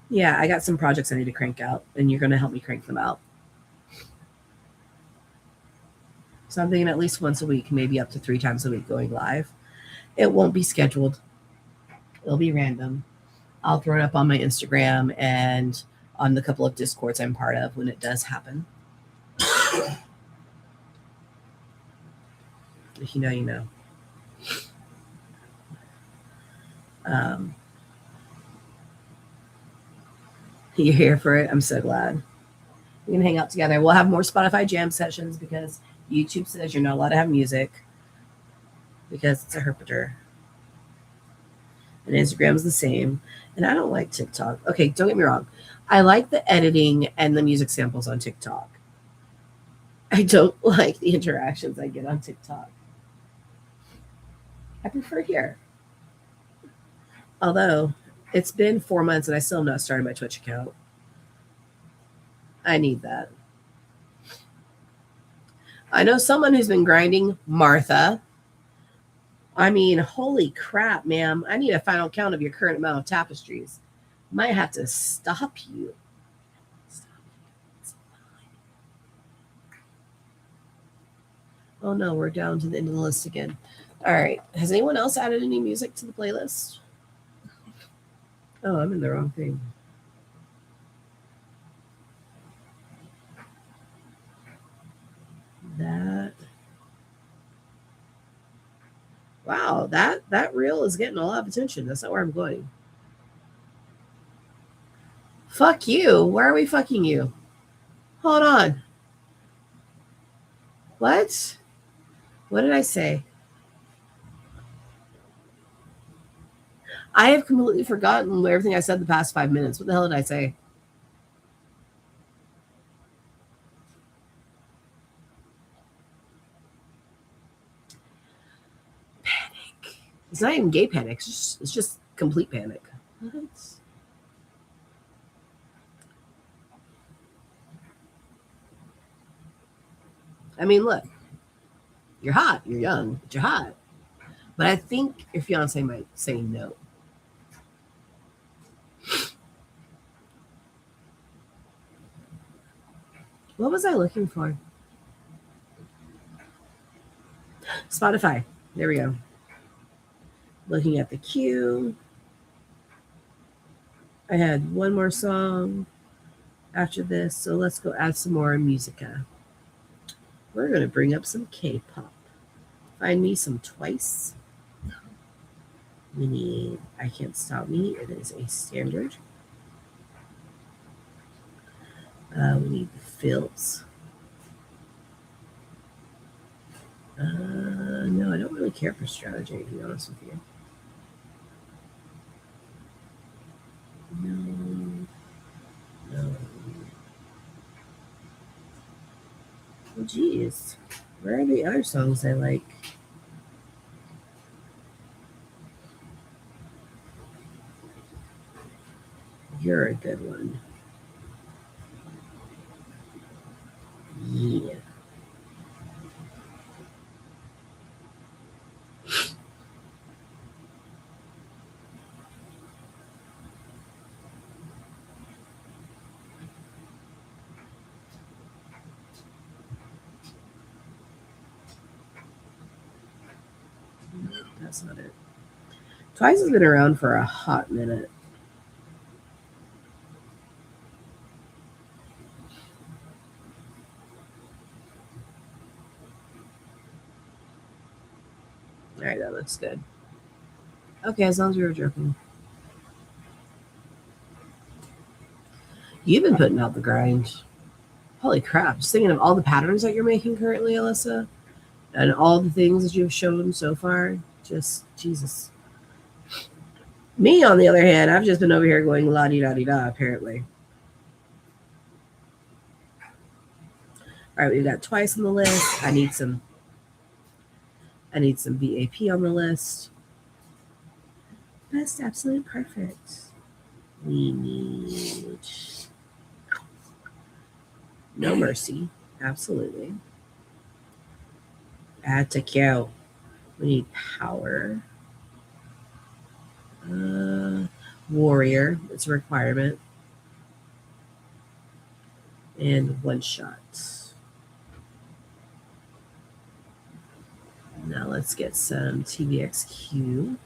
yeah, I got some projects I need to crank out, and you're going to help me crank them out. So I'm thinking at least once a week, maybe up to 3 times a week going live. It won't be scheduled. It'll be random. I'll throw it up on my Instagram and on the couple of Discords I'm part of when it does happen. If you know, you know. You're here for it. I'm so glad. We can hang out together. We'll have more Spotify jam sessions because YouTube says you're not allowed to have music because it's a herpeter. And Instagram's the same. And I don't like TikTok. Okay, don't get me wrong. I like the editing and the music samples on TikTok. I don't like the interactions I get on TikTok. I prefer here. Although it's been 4 months and I still have not started my Twitch account. I need that. I know someone who's been grinding, Martha. I mean, holy crap, ma'am. I need a final count of your current amount of tapestries. Might have to stop you. Oh no, we're down to the end of the list again. All right. Has anyone else added any music to the playlist? Oh, I'm in the wrong thing. That. Wow, that reel is getting a lot of attention. That's not where I'm going. Fuck you. Where are we fucking you? Hold on. What? What did I say? I have completely forgotten everything I said the past 5 minutes. What the hell did I say? Panic. It's not even gay panic. It's just complete panic. What? I mean, look, you're hot, you're young, but you're hot. But I think your fiance might say no. What was I looking for? Spotify. There we go. Looking at the queue. I had one more song after this, so let's go add some more musica. We're going to bring up some K-pop. Find me some Twice. We need I Can't Stop Me. It is a standard. We need the fills. No, I don't really care for strategy, to be honest with you. No. Oh, geez. Where are the other songs I like? You're a good one. Yeah. That's not it. Twice has been around for a hot minute. All right, that looks good. Okay, as long as we were joking. You've been putting out the grind. Holy crap. Just thinking of all the patterns that you're making currently, Alyssa, and all the things that you've shown so far. Just, Jesus. Me, on the other hand, I've just been over here going la di da di da, apparently. All right, we've got Twice on the list. I need some BAP on the list. Best Absolute Perfect. We need No Mercy. Absolutely. Add to Kyo. We need Power. Warrior. It's a requirement. And One Shot. Now let's get some TVXQ.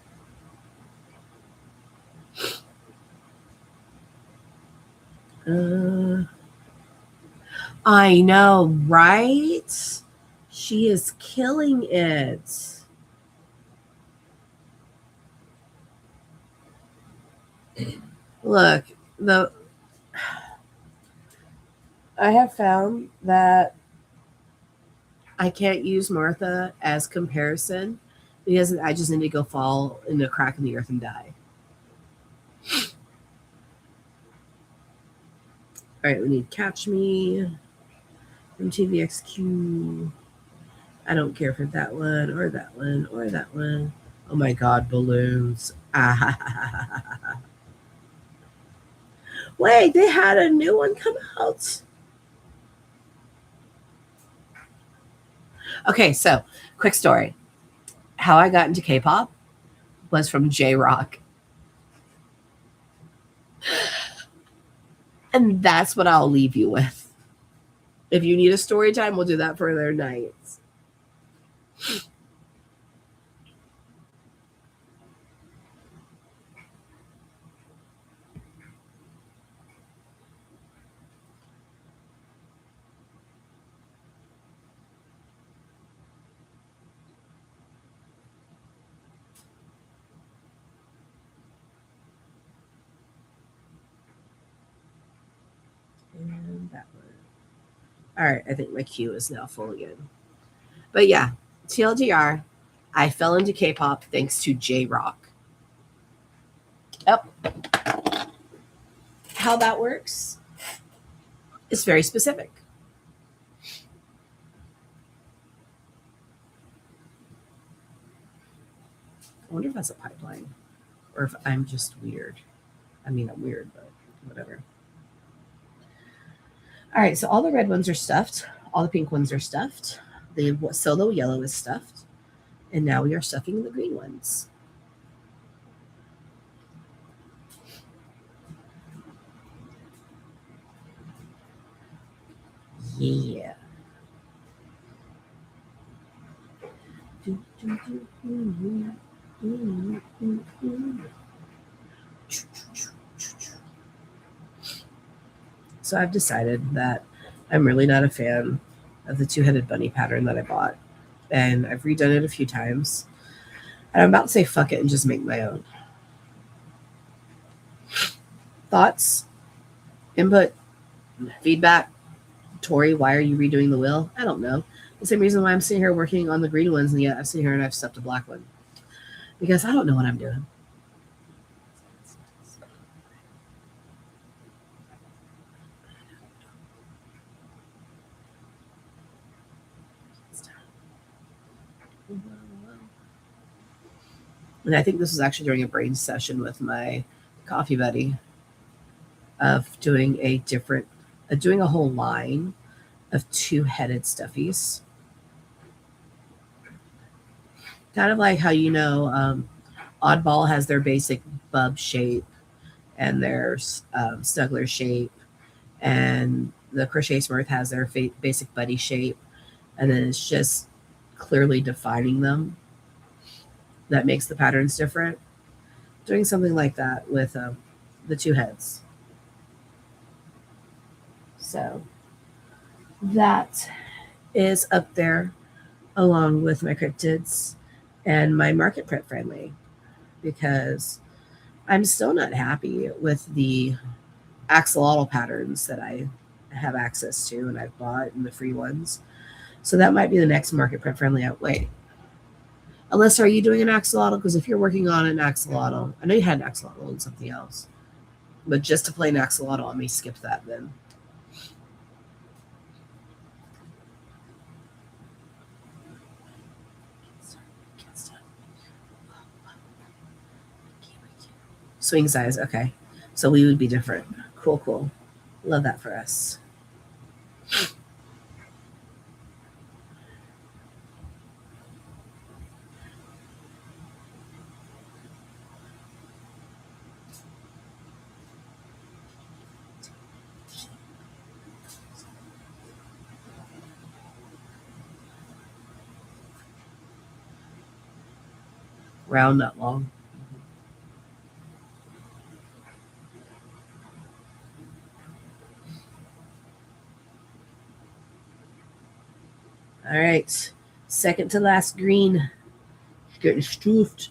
I know, right? She is killing it. Look, I have found that I can't use Martha as comparison because I just need to go fall in a crack in the earth and die. All right, we need Catch Me from TVXQ. I don't care for that one or that one or that one. Oh my God, balloons. Wait, they had a new one come out. Okay, so quick story. How I got into K-pop was from J-Rock. And that's what I'll leave you with. If you need a story time, we'll do that for other nights. And that one. All right, I think my queue is now full again. But yeah, TLDR, I fell into K-pop thanks to J-Rock. Yep. How that works is very specific. I wonder if that's a pipeline or if I'm just weird. I mean, I'm weird, but whatever. All right, so all the red ones are stuffed. All the pink ones are stuffed. The solo yellow is stuffed. And now we are stuffing the green ones. Yeah. So I've decided that I'm really not a fan of the two-headed bunny pattern that I bought. And I've redone it a few times. And I'm about to say fuck it and just make my own. Thoughts? Input? Feedback? Tori, why are you redoing the wheel? I don't know. The same reason why I'm sitting here working on the green ones, and yet I've sitting here and I've stuffed a black one. Because I don't know what I'm doing. And I think this was actually during a brain session with my coffee buddy of doing doing a whole line of two-headed stuffies. Kind of like how, Oddball has their basic bub shape and their snuggler shape, and the Crochet Smurf has their basic buddy shape, and then it's just clearly defining them that makes the patterns different. Doing something like that with the two heads. So that is up there along with my cryptids and my market prep friendly, because I'm still not happy with the axolotl patterns that I have access to and I've bought in the free ones. So that might be the next market prep friendly outweigh. Alyssa, are you doing an axolotl? Because if you're working on an axolotl, I know you had an axolotl and something else, but just to play an axolotl, I may skip that then. Swing size, okay. So we would be different. Cool. Love that for us. Round, not long. All right. Second to last green. Getting stuffed.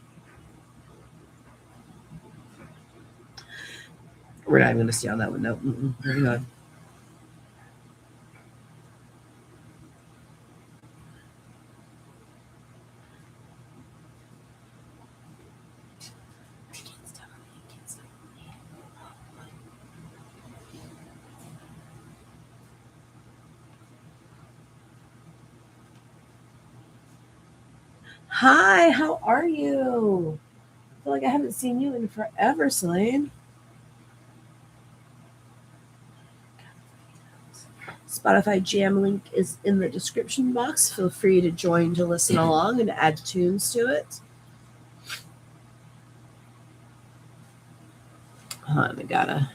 We're not even going to stay on that one. No. Moving on. Hi, how are you? I feel like I haven't seen you in forever, Selene. Spotify Jam link is in the description box. Feel free to join to listen along and add tunes to it. I gotta.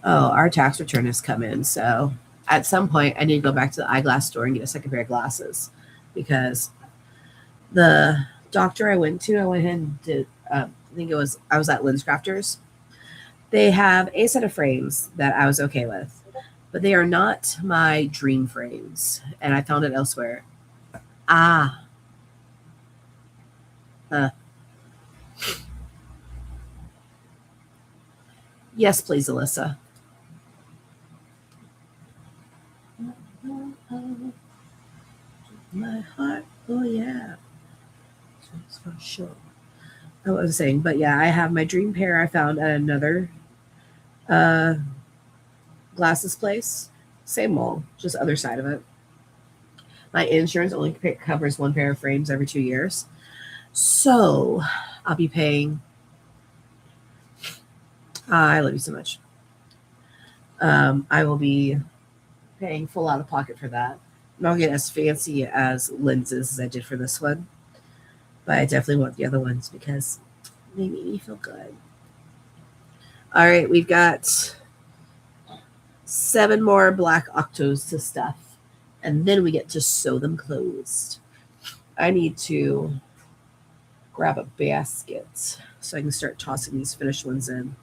Oh, our tax return has come in. So at some point, I need to go back to the eyeglass store and get a second pair of glasses, because the doctor I went ahead and did, I was at LensCrafters. They have a set of frames that I was okay with, but they are not my dream frames. And I found it elsewhere. Ah. Yes, please, Alyssa. My heart, oh yeah, for sure. I was saying, but yeah, I have my dream pair I found at another uh, glasses place. Same mall, just other side of it. My insurance only covers one pair of frames every 2 years. So I'll be paying. I love you so much. I will be paying full out of pocket for that. I'm not get as fancy as lenses as I did for this one, but I definitely want the other ones because they make me feel good. All right, we've got 7 more black octos to stuff, and then we get to sew them closed. I need to grab a basket so I can start tossing these finished ones in.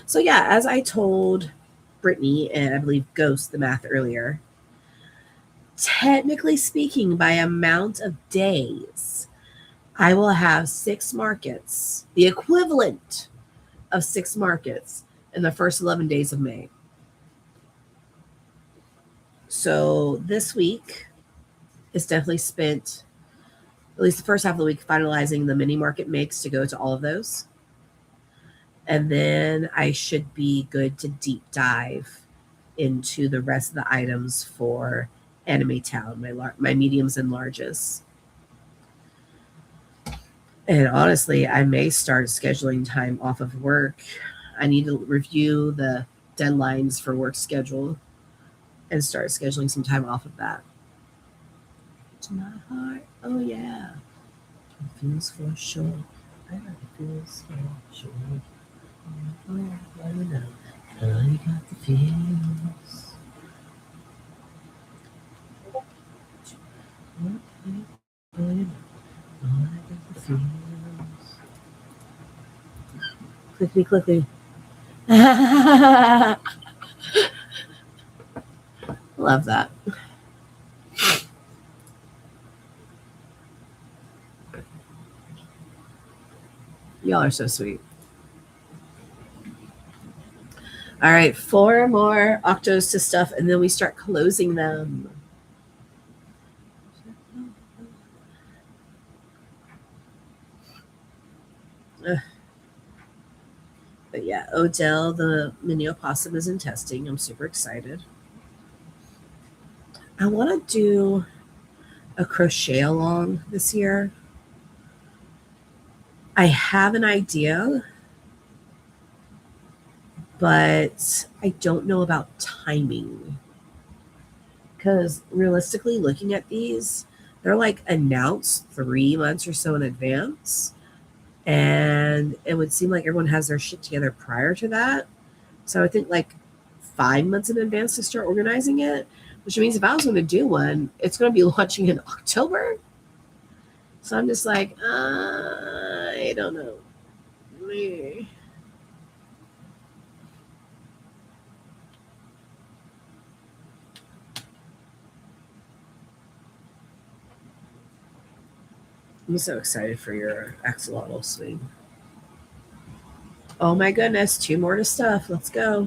So yeah, as I told Brittany and I believe Ghost the math earlier, technically speaking, by amount of days, I will have 6 markets, the equivalent of 6 markets in the first 11 days of May. So this week is definitely spent, at least the first half of the week, finalizing the mini market mix to go to all of those. And then I should be good to deep dive into the rest of the items for Anime Town, my mediums and larges. And honestly, I may start scheduling time off of work. I need to review the deadlines for work schedule and start scheduling some time off of that. To my heart, oh yeah. It feels for sure. I know it feels for sure. Oh, I know. I got the feels. Clickety, clickety. Love that. Y'all are so sweet. All right, 4 more octos to stuff, and then we start closing them. But yeah, Odell, the mini opossum, is in testing. I'm super excited. I want to do a crochet along this year. I have an idea, but I don't know about timing. Because realistically, looking at these, they're like announced 3 months or so in advance. And it would seem like everyone has their shit together prior to that. So I think like 5 months in advance to start organizing it, which means if I was going to do one, it's going to be launching in October. So I'm just like, I don't know. I'm so excited for your axolotl swing. Oh my goodness, 2 more to stuff. Let's go.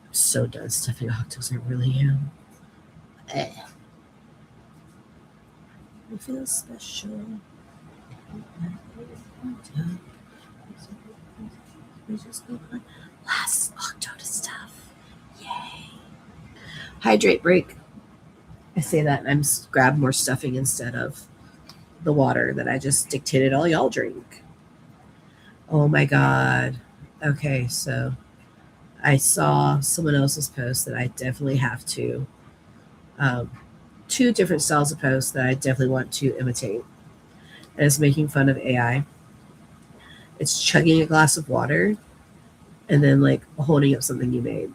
I'm so done stuffing octos. I really am. Eh. I feel special. Last octo to stuff. Yay. Hydrate break. I say that and I'm grab more stuffing instead of the water that I just dictated all y'all drink. Oh my God. Okay, so I saw someone else's post that I definitely have to, 2 different styles of posts that I definitely want to imitate. And it's making fun of AI. It's chugging a glass of water and then like holding up something you made.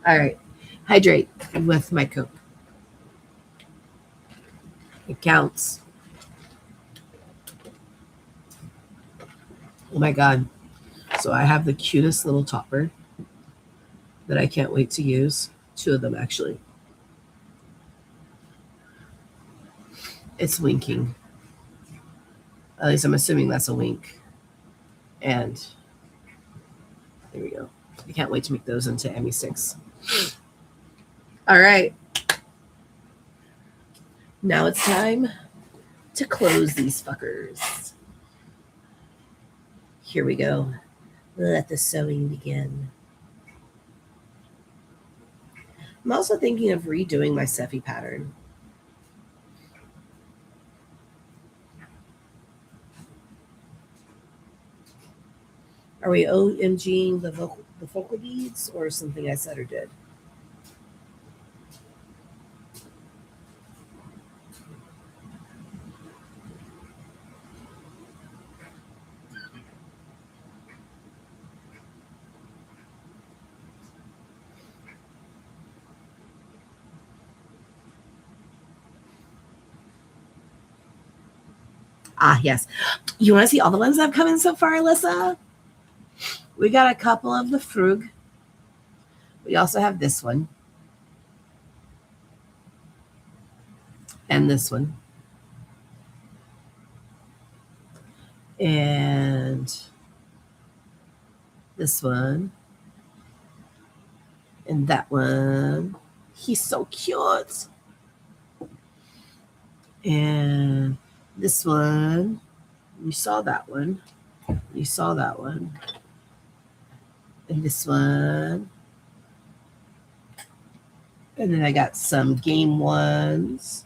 All right, hydrate with my Coke. It counts. Oh my God. So I have the cutest little topper that I can't wait to use. 2 of them, actually. It's winking. At least I'm assuming that's a wink. And there we go. I can't wait to make those into Emmy sticks. All right. Now it's time to close these fuckers. Here we go. Let the sewing begin. I'm also thinking of redoing my Seffi pattern. Are we OMGing the focal beads or something I said or did? Ah, yes. You want to see all the ones that have come in so far, Alyssa? We got a couple of the Frug. We also have this one. And this one. And this one. And that one. He's so cute. And this one. You saw that one. You saw that one. And this one. And then I got some game ones.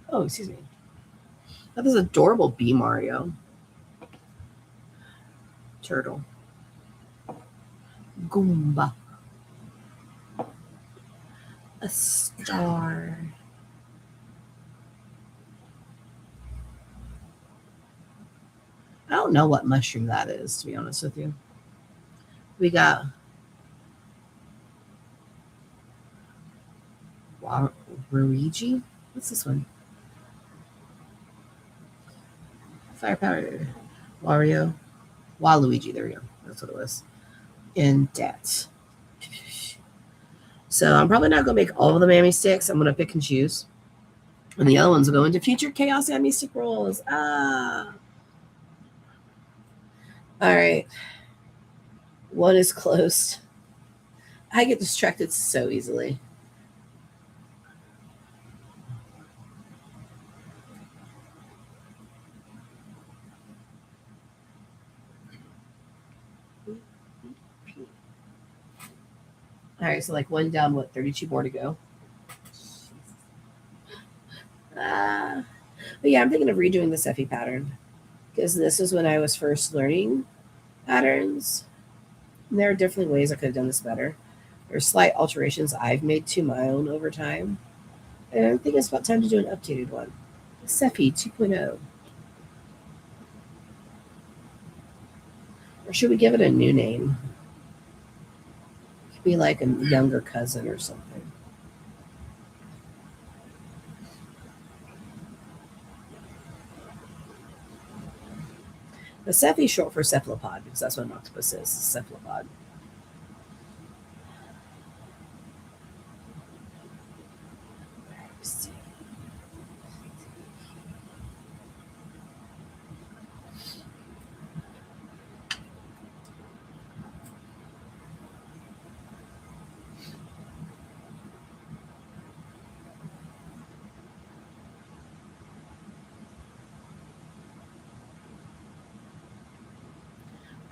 Oh, excuse me. That is adorable Bee Mario. Turtle. Goomba. A star. I don't know what mushroom that is, to be honest with you. We got Luigi. What's this one? Fire Power. Wario. Waluigi. There we go. That's what it was. And that. So I'm probably not going to make all of the Mammy sticks. I'm going to pick and choose. And the other ones will go into future Chaos Mammy stick rolls. Ah. All right. One is closed. I get distracted so easily. All right, so like one down, what, 32 more to go? But yeah, I'm thinking of redoing the Seffi pattern because this is when I was first learning patterns. And there are definitely ways I could have done this better. There's slight alterations I've made to my own over time. And I think it's about time to do an updated one. Seffi 2.0. Or should we give it a new name? It could be like a younger cousin or something. The Seffi is short for cephalopod because that's what an octopus is, cephalopod.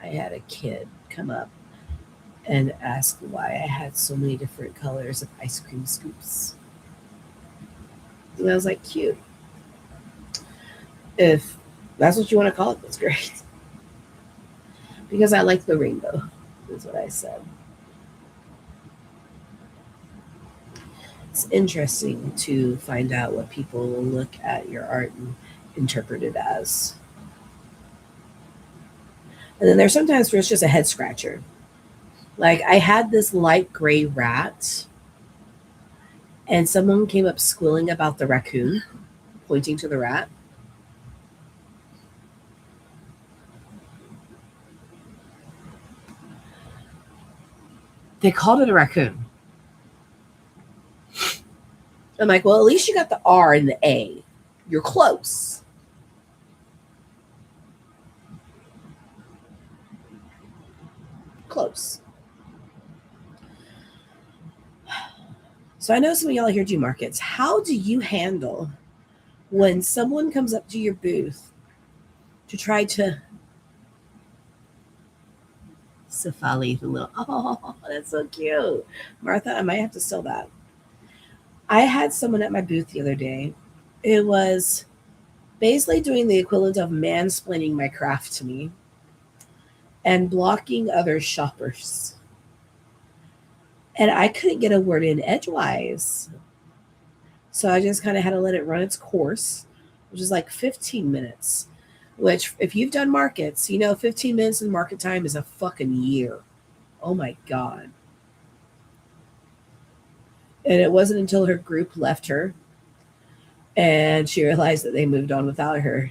I had a kid come up and ask why I had so many different colors of ice cream scoops. And I was like, cute. If that's what you want to call it, that's great. Because I like the rainbow, is what I said. It's interesting to find out what people will look at your art and interpret it as. And then there's sometimes where it's just a head scratcher. Like I had this light gray rat, and someone came up squealing about the raccoon, pointing to the rat. They called it a raccoon. I'm like, well, at least you got the R and the A. You're close. Close. So I know some of y'all here do markets. How do you handle when someone comes up to your booth to try to Safali, the little, oh, that's so cute. Martha, I might have to sell that. I had someone at my booth the other day. It was basically doing the equivalent of mansplaining my craft to me and blocking other shoppers. And I couldn't get a word in edgewise. So I just kind of had to let it run its course, which is like 15 minutes. Which, if you've done markets, 15 minutes in market time is a fucking year. Oh my God. And it wasn't until her group left her and she realized that they moved on without her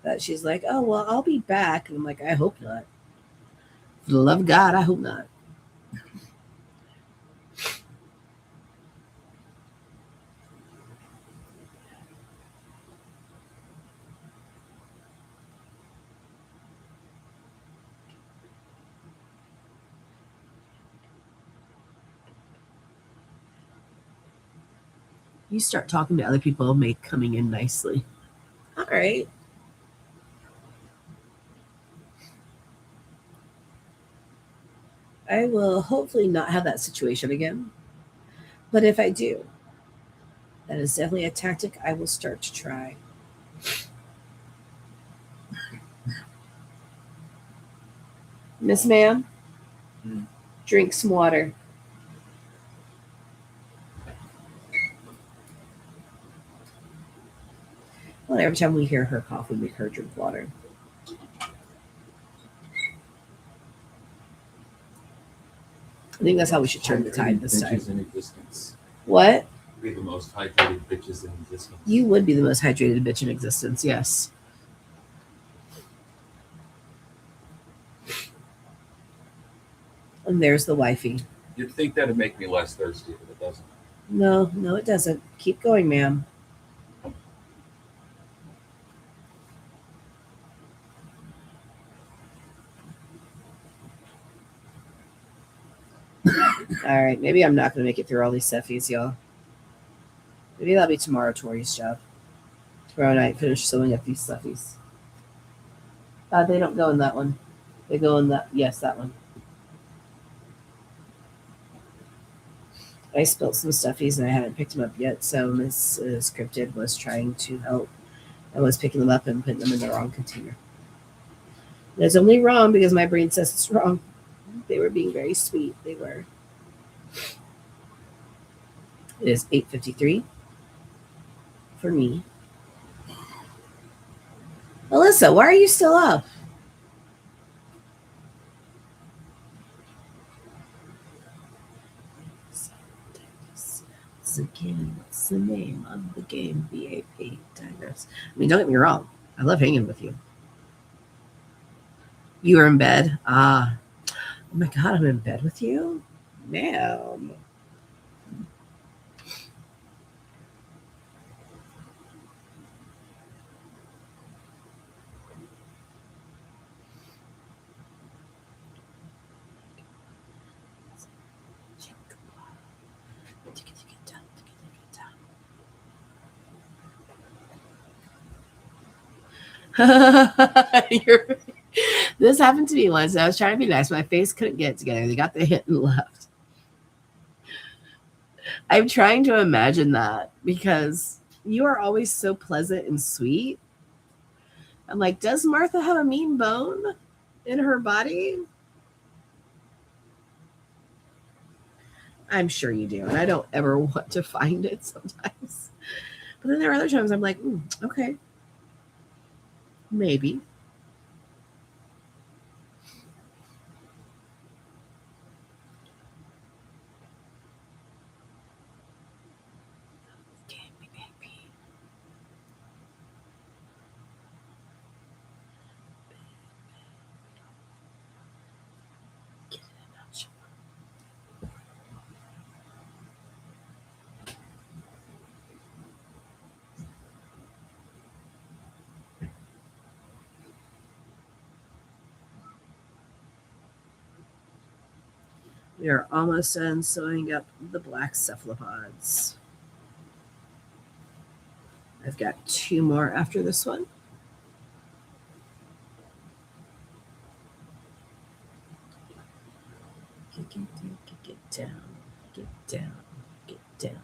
that she's like, oh, well, I'll be back. And I'm like, I hope not. For the love of God, I hope not. You start talking to other people, make coming in nicely. All right. I will hopefully not have that situation again. But if I do, that is definitely a tactic I will start to try. Miss Ma'am, drink some water. Well, every time we hear her cough, we make her drink water. I think that's how we should turn the tide this time. In existence. What? Be the most hydrated bitches in existence. You would be the most hydrated bitch in existence, yes. And there's the wifey. You'd think that'd make me less thirsty, but it doesn't. No, it doesn't. Keep going, ma'am. All right, maybe I'm not going to make it through all these stuffies, y'all. Maybe that'll be tomorrow, Tori's job. Tomorrow night, finish sewing up these stuffies. They don't go in that one. They go in that, yes, that one. I spilled some stuffies and I haven't picked them up yet, so Miss Scripted was trying to help. I was picking them up and putting them in the wrong container. It's only wrong because my brain says it's wrong. They were being very sweet. They were. It is 8:53 for me. Alyssa, why are you still up? Again, what's the name of the game? BAP Digress. I mean, don't get me wrong. I love hanging with you. You were in bed? Ah. Oh my God, I'm in bed with you? Ma'am. This happened to me once. I was trying to be nice. My face couldn't get it together. They got the hint and left. I'm trying to imagine that because you are always so pleasant and sweet. I'm like, does Martha have a mean bone in her body? I'm sure you do. And I don't ever want to find it sometimes. But then there are other times I'm like, okay, maybe. We are almost done sewing up the black cephalopods. I've got 2 more after this one. Get down, get down, get down.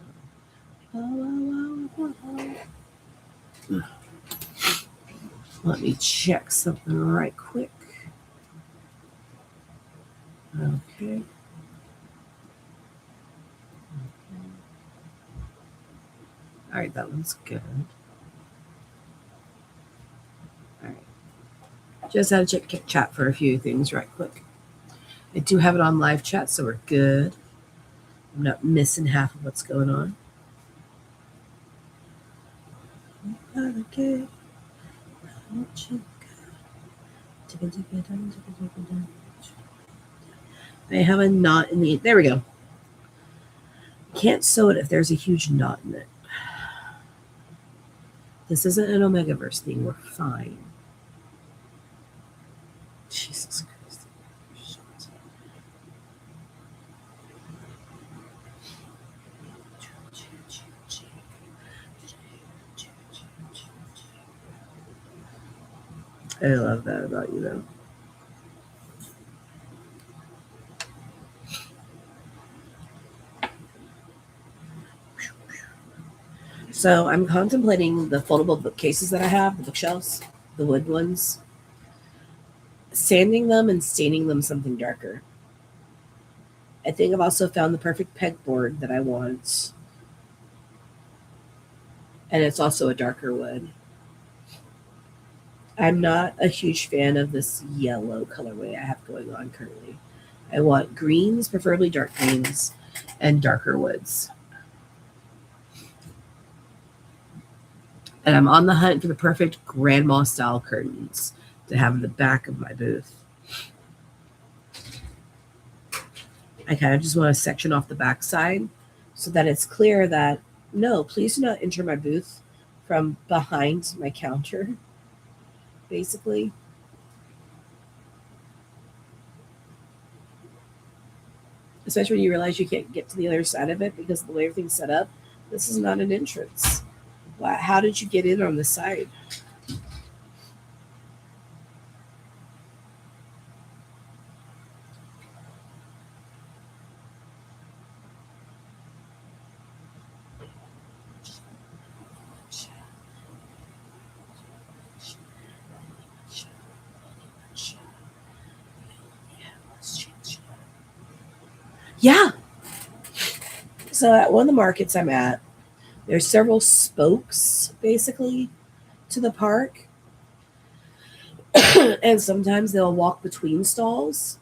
Let me check something right quick. Okay. All right, that one's good. All right. Just had to check chat for a few things right quick. I do have it on live chat, so we're good. I'm not missing half of what's going on. I have a knot in the. There we go. Can't sew it if there's a huge knot in it. This isn't an Omegaverse thing. We're fine. Jesus Christ. I love that about you, though. So I'm contemplating the foldable bookcases that I have, the bookshelves, the wood ones, sanding them and staining them something darker. I think I've also found the perfect pegboard that I want. And it's also a darker wood. I'm not a huge fan of this yellow colorway I have going on currently. I want greens, preferably dark greens, and darker woods. And I'm on the hunt for the perfect grandma style curtains to have in the back of my booth. I kind of just want to section off the back side so that it's clear that, no, please do not enter my booth from behind my counter, basically. Especially when you realize you can't get to the other side of it because of the way everything's set up. This is not an entrance. How did you get in on the side? Yeah. So at one of the markets I'm at, there's several spokes basically to the park. And sometimes they'll walk between stalls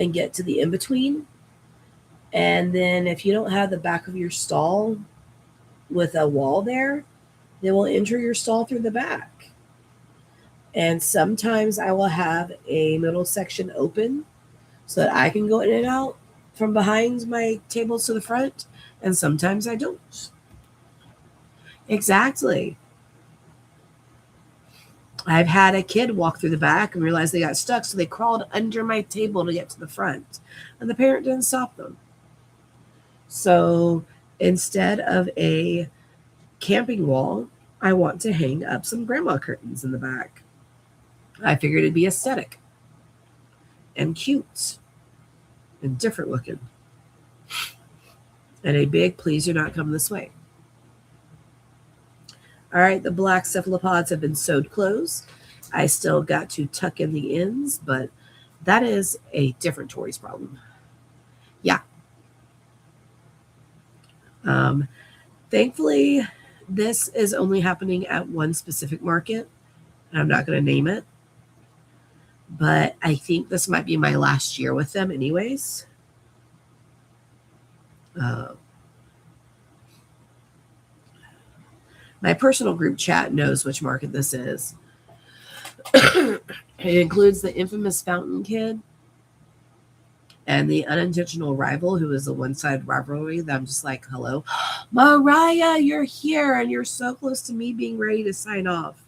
and get to the in-between. And then if you don't have the back of your stall with a wall there, they will enter your stall through the back. And sometimes I will have a middle section open so that I can go in and out from behind my tables to the front. And sometimes I don't. Exactly. I've had a kid walk through the back and realize they got stuck, so they crawled under my table to get to the front. And the parent didn't stop them. So instead of a camping wall, I want to hang up some grandma curtains in the back. I figured it'd be aesthetic and cute and different looking. And a big, please do not come this way. All right, the black cephalopods have been sewed closed. I still got to tuck in the ends, but that is a different Tori's problem. Yeah. Thankfully, this is only happening at one specific market, and I'm not going to name it. But I think this might be my last year with them anyways. My personal group chat knows which market this is. It includes the infamous Fountain Kid and the unintentional rival, who is a one-sided rivalry that I'm just like, hello, Mariah, you're here, and you're so close to me being ready to sign off.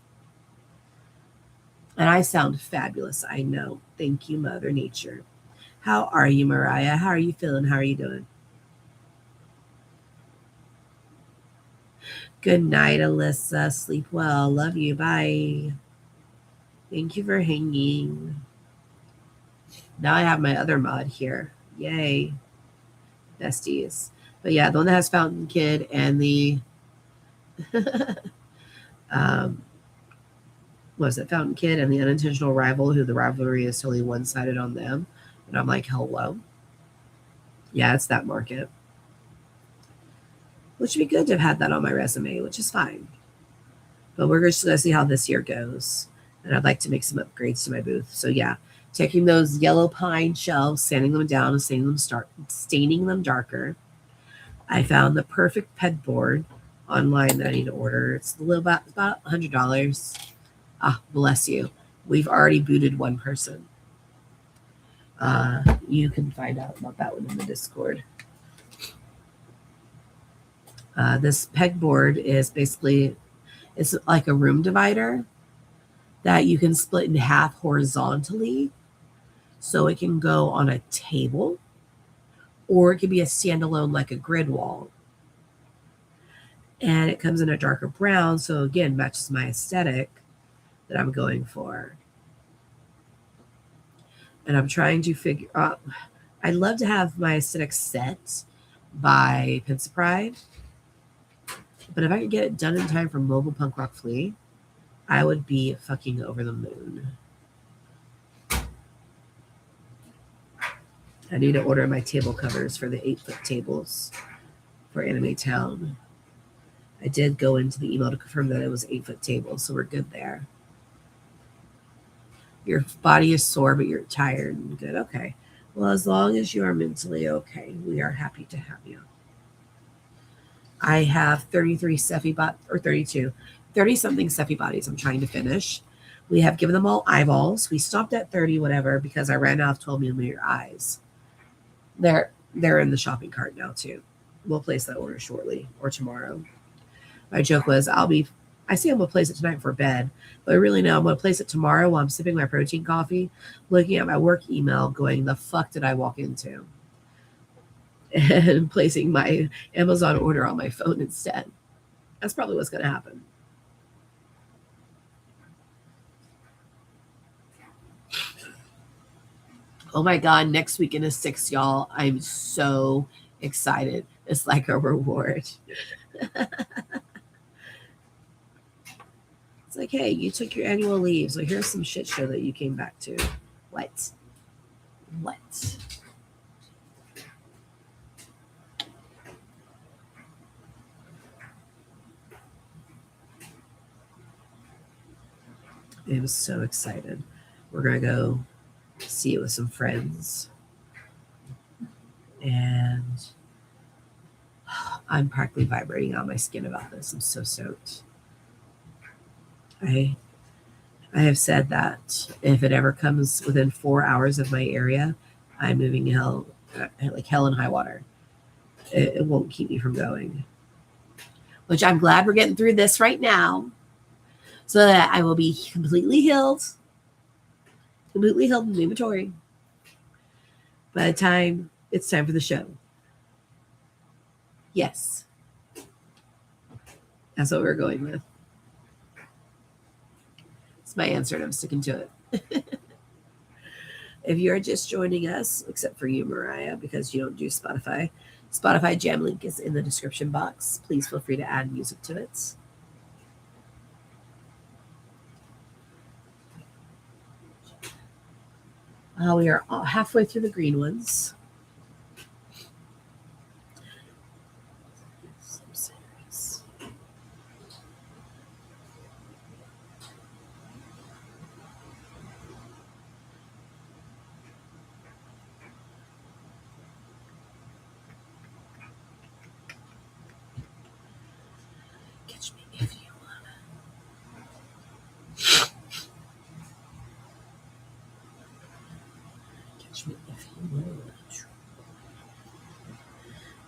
And I sound fabulous, I know. Thank you, Mother Nature. How are you, Mariah? How are you feeling? How are you doing? Good night, Alyssa. Sleep well. Love you. Bye. Thank you for hanging. Now I have my other mod here. Yay. Besties. But yeah, the one that has Fountain Kid and the was it Fountain Kid and the unintentional rival, who the rivalry is totally one-sided on them. And I'm like, hello. Yeah, it's that market. Which would be good to have had that on my resume, which is fine. But we're just going to see how this year goes. And I'd like to make some upgrades to my booth. So yeah, taking those yellow pine shelves, sanding them down and staining them darker. I found the perfect pegboard online that I need to order. It's about $100. Ah, bless you. We've already booted one person. You can find out about that one in the Discord. This pegboard is basically, it's like a room divider that you can split in half horizontally. So it can go on a table, or it could be a standalone like a grid wall. And it comes in a darker brown, so again, matches my aesthetic that I'm going for. And I'm trying to figure out, I'd love to have my aesthetic set by Pensa Pride. But if I could get it done in time for Mobile Punk Rock Flea, I would be fucking over the moon. I need to order my table covers for the 8-foot tables for Anime Town. I did go into the email to confirm that it was 8-foot tables, so we're good there. Your body is sore, but you're tired and good. Okay. Well, as long as you are mentally okay, we are happy to have you. I have 33 Sephi bot or 32, 30-something Sephi bodies I'm trying to finish. We have given them all eyeballs. We stopped at 30, whatever, because I ran out of 12 millimeter eyes. They're in the shopping cart now too. We'll place that order shortly or tomorrow. My joke was I say I'm gonna place it tonight for bed, but I really know I'm gonna place it tomorrow while I'm sipping my protein coffee, looking at my work email, going, the fuck did I walk into? And placing my Amazon order on my phone instead. That's probably what's gonna happen. Oh my God, next weekend is 6, y'all. I'm so excited. It's like a reward. It's like, hey, you took your annual leave, so here's some shit show that you came back to. What? I'm so excited. We're going to go see it with some friends. And I'm practically vibrating on my skin about this. I'm so stoked. I have said that if it ever comes within 4 hours of my area, I'm moving hell and high water. It won't keep me from going. Which I'm glad we're getting through this right now, so that I will be completely healed in inventory by the time it's time for the show. Yes. That's what we're going with. It's my answer, and I'm sticking to it. If you're just joining us, except for you, Mariah, because you don't do Spotify Jam link is in the description box. Please feel free to add music to it. We are halfway through the green ones. Catch me if you wanna. Catch me if you wanna.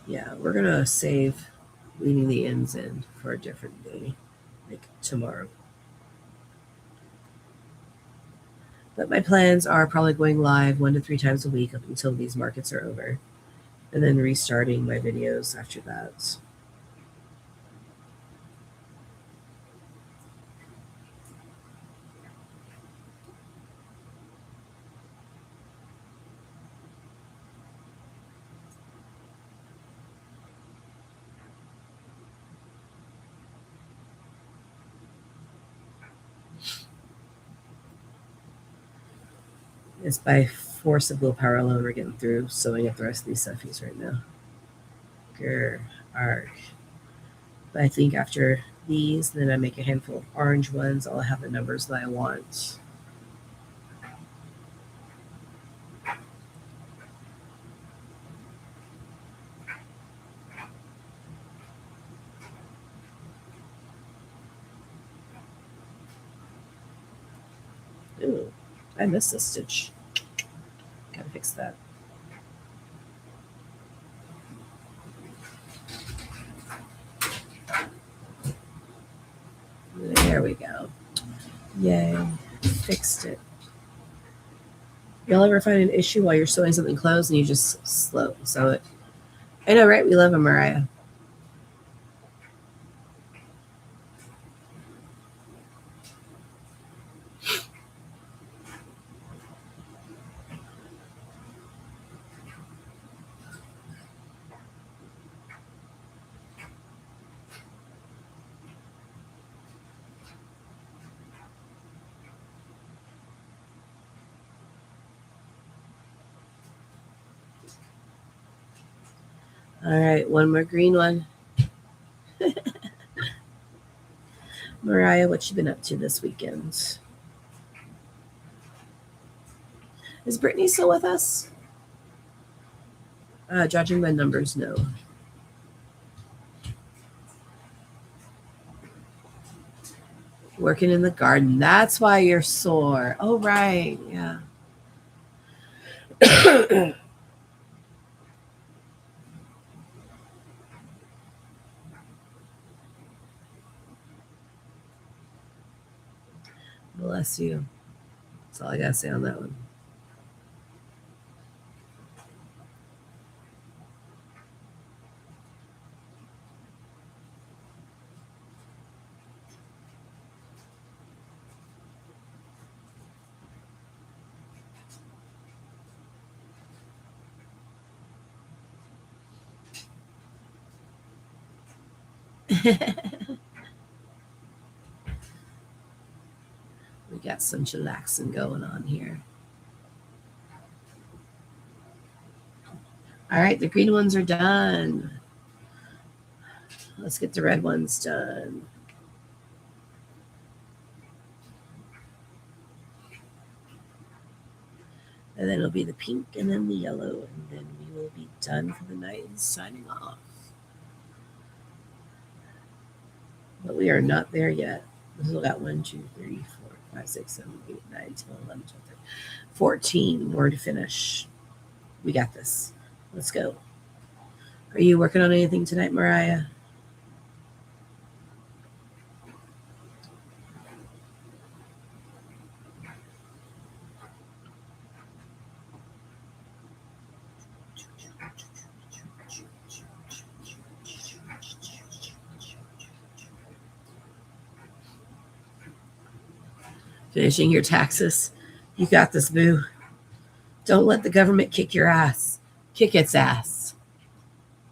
Yeah, we're gonna save leaving the ends in for a different day, like tomorrow. But my plans are probably going live 1 to 3 times a week up until these markets are over, and then restarting my videos after that. It's by force of willpower alone we're getting through sewing up the rest of these suffies right now. Grr, arg. But I think after these, then I make a handful of orange ones, I'll have the numbers that I want. Ooh, I missed a stitch. Gotta fix that. There we go. Yay, fixed it. Y'all ever find an issue while you're sewing something closed and you just slow sew it? I know, right? We love them, Mariah. All right, one more green one. Mariah, what you been up to this weekend? Is Brittany still with us? Judging by numbers, no. Working in the garden. That's why you're sore. Oh, right. Yeah. Bless you. That's all I got to say on that one. We got some chillaxing going on here. All right, the green ones are done. Let's get the red ones done. And then it'll be the pink and then the yellow, and then we will be done for the night and signing off. But we are not there yet. We still got 1, 2, 3, 4, 5, 6, 7, 8, 9, 10, 11, 12, 13, 14 more to finish. We got this. Let's go. Are you working on anything tonight, Mariah? Finishing your taxes. You got this, boo. Don't let the government kick your ass. Kick its ass.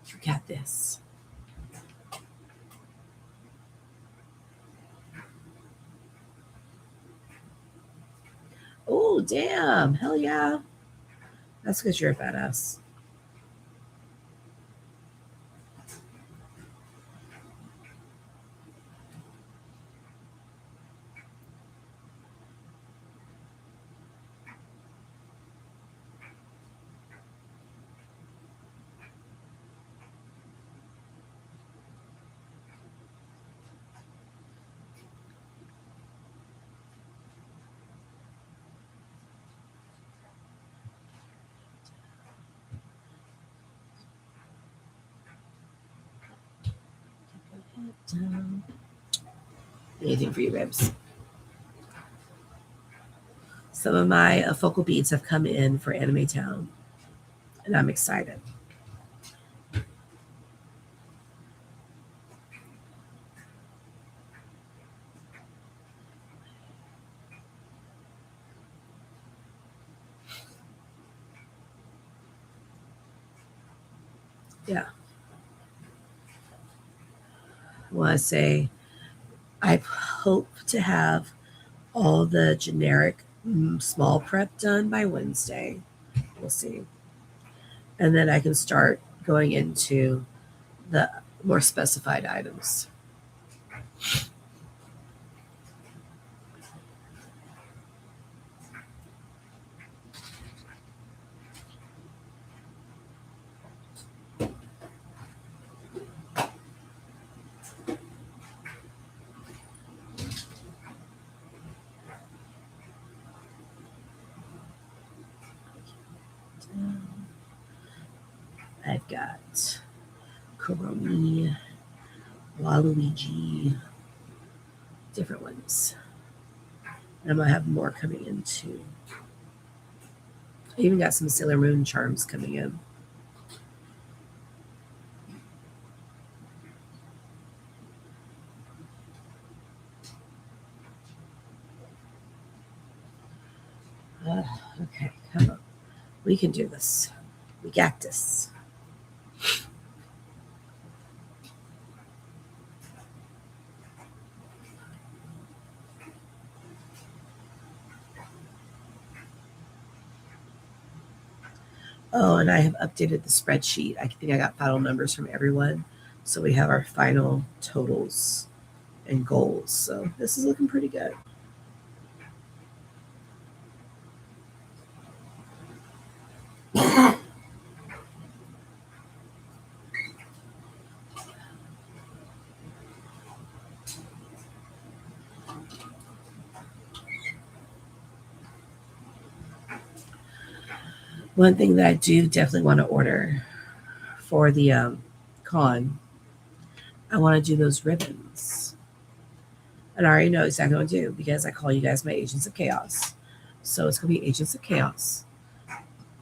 You got this. Oh, damn. Hell yeah. That's because you're a badass. Anything for you, babes. Some of my focal beads have come in for Anime Town, and I'm excited. Yeah. I want to say I hope to have all the generic small prep done by Wednesday. We'll see. And then I can start going into the more specified items. I've got Kuromi, Waluigi, different ones. And I'm going to have more coming in too. I even got some Sailor Moon charms coming in. Okay, come on. We can do this. We got this. Oh, and I have updated the spreadsheet. I think I got final numbers from everyone. So we have our final totals and goals. So this is looking pretty good. One thing that I do definitely want to order for the con, I want to do those ribbons. And I already know exactly what to do because I call you guys my Agents of Chaos. So it's going to be Agents of Chaos.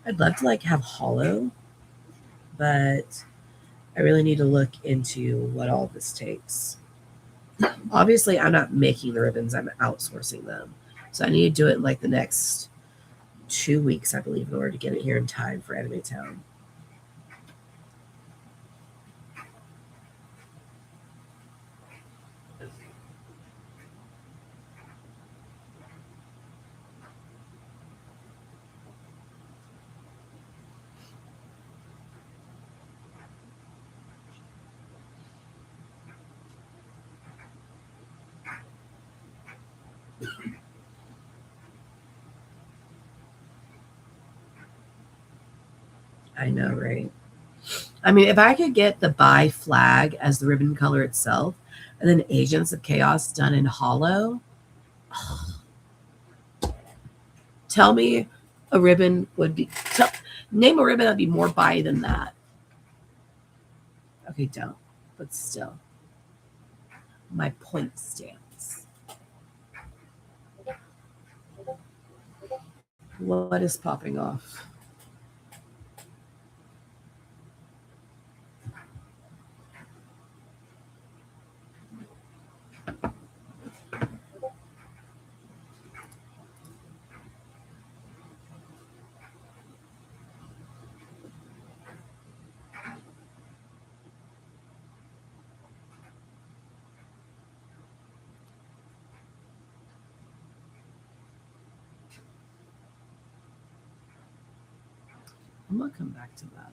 I'd love to like have hollow, but I really need to look into what all this takes. Obviously, I'm not making the ribbons, I'm outsourcing them. So I need to do it in like the next 2 weeks, I believe, in order to get it here in time for Anime Town. I know, right? I mean, if I could get the buy flag as the ribbon color itself, and then Agents of Chaos done in hollow, tell me a ribbon would be. Name a ribbon that'd be more buy than that. Okay, don't. But still, my point stands. What is popping off? I'm gonna come back to that.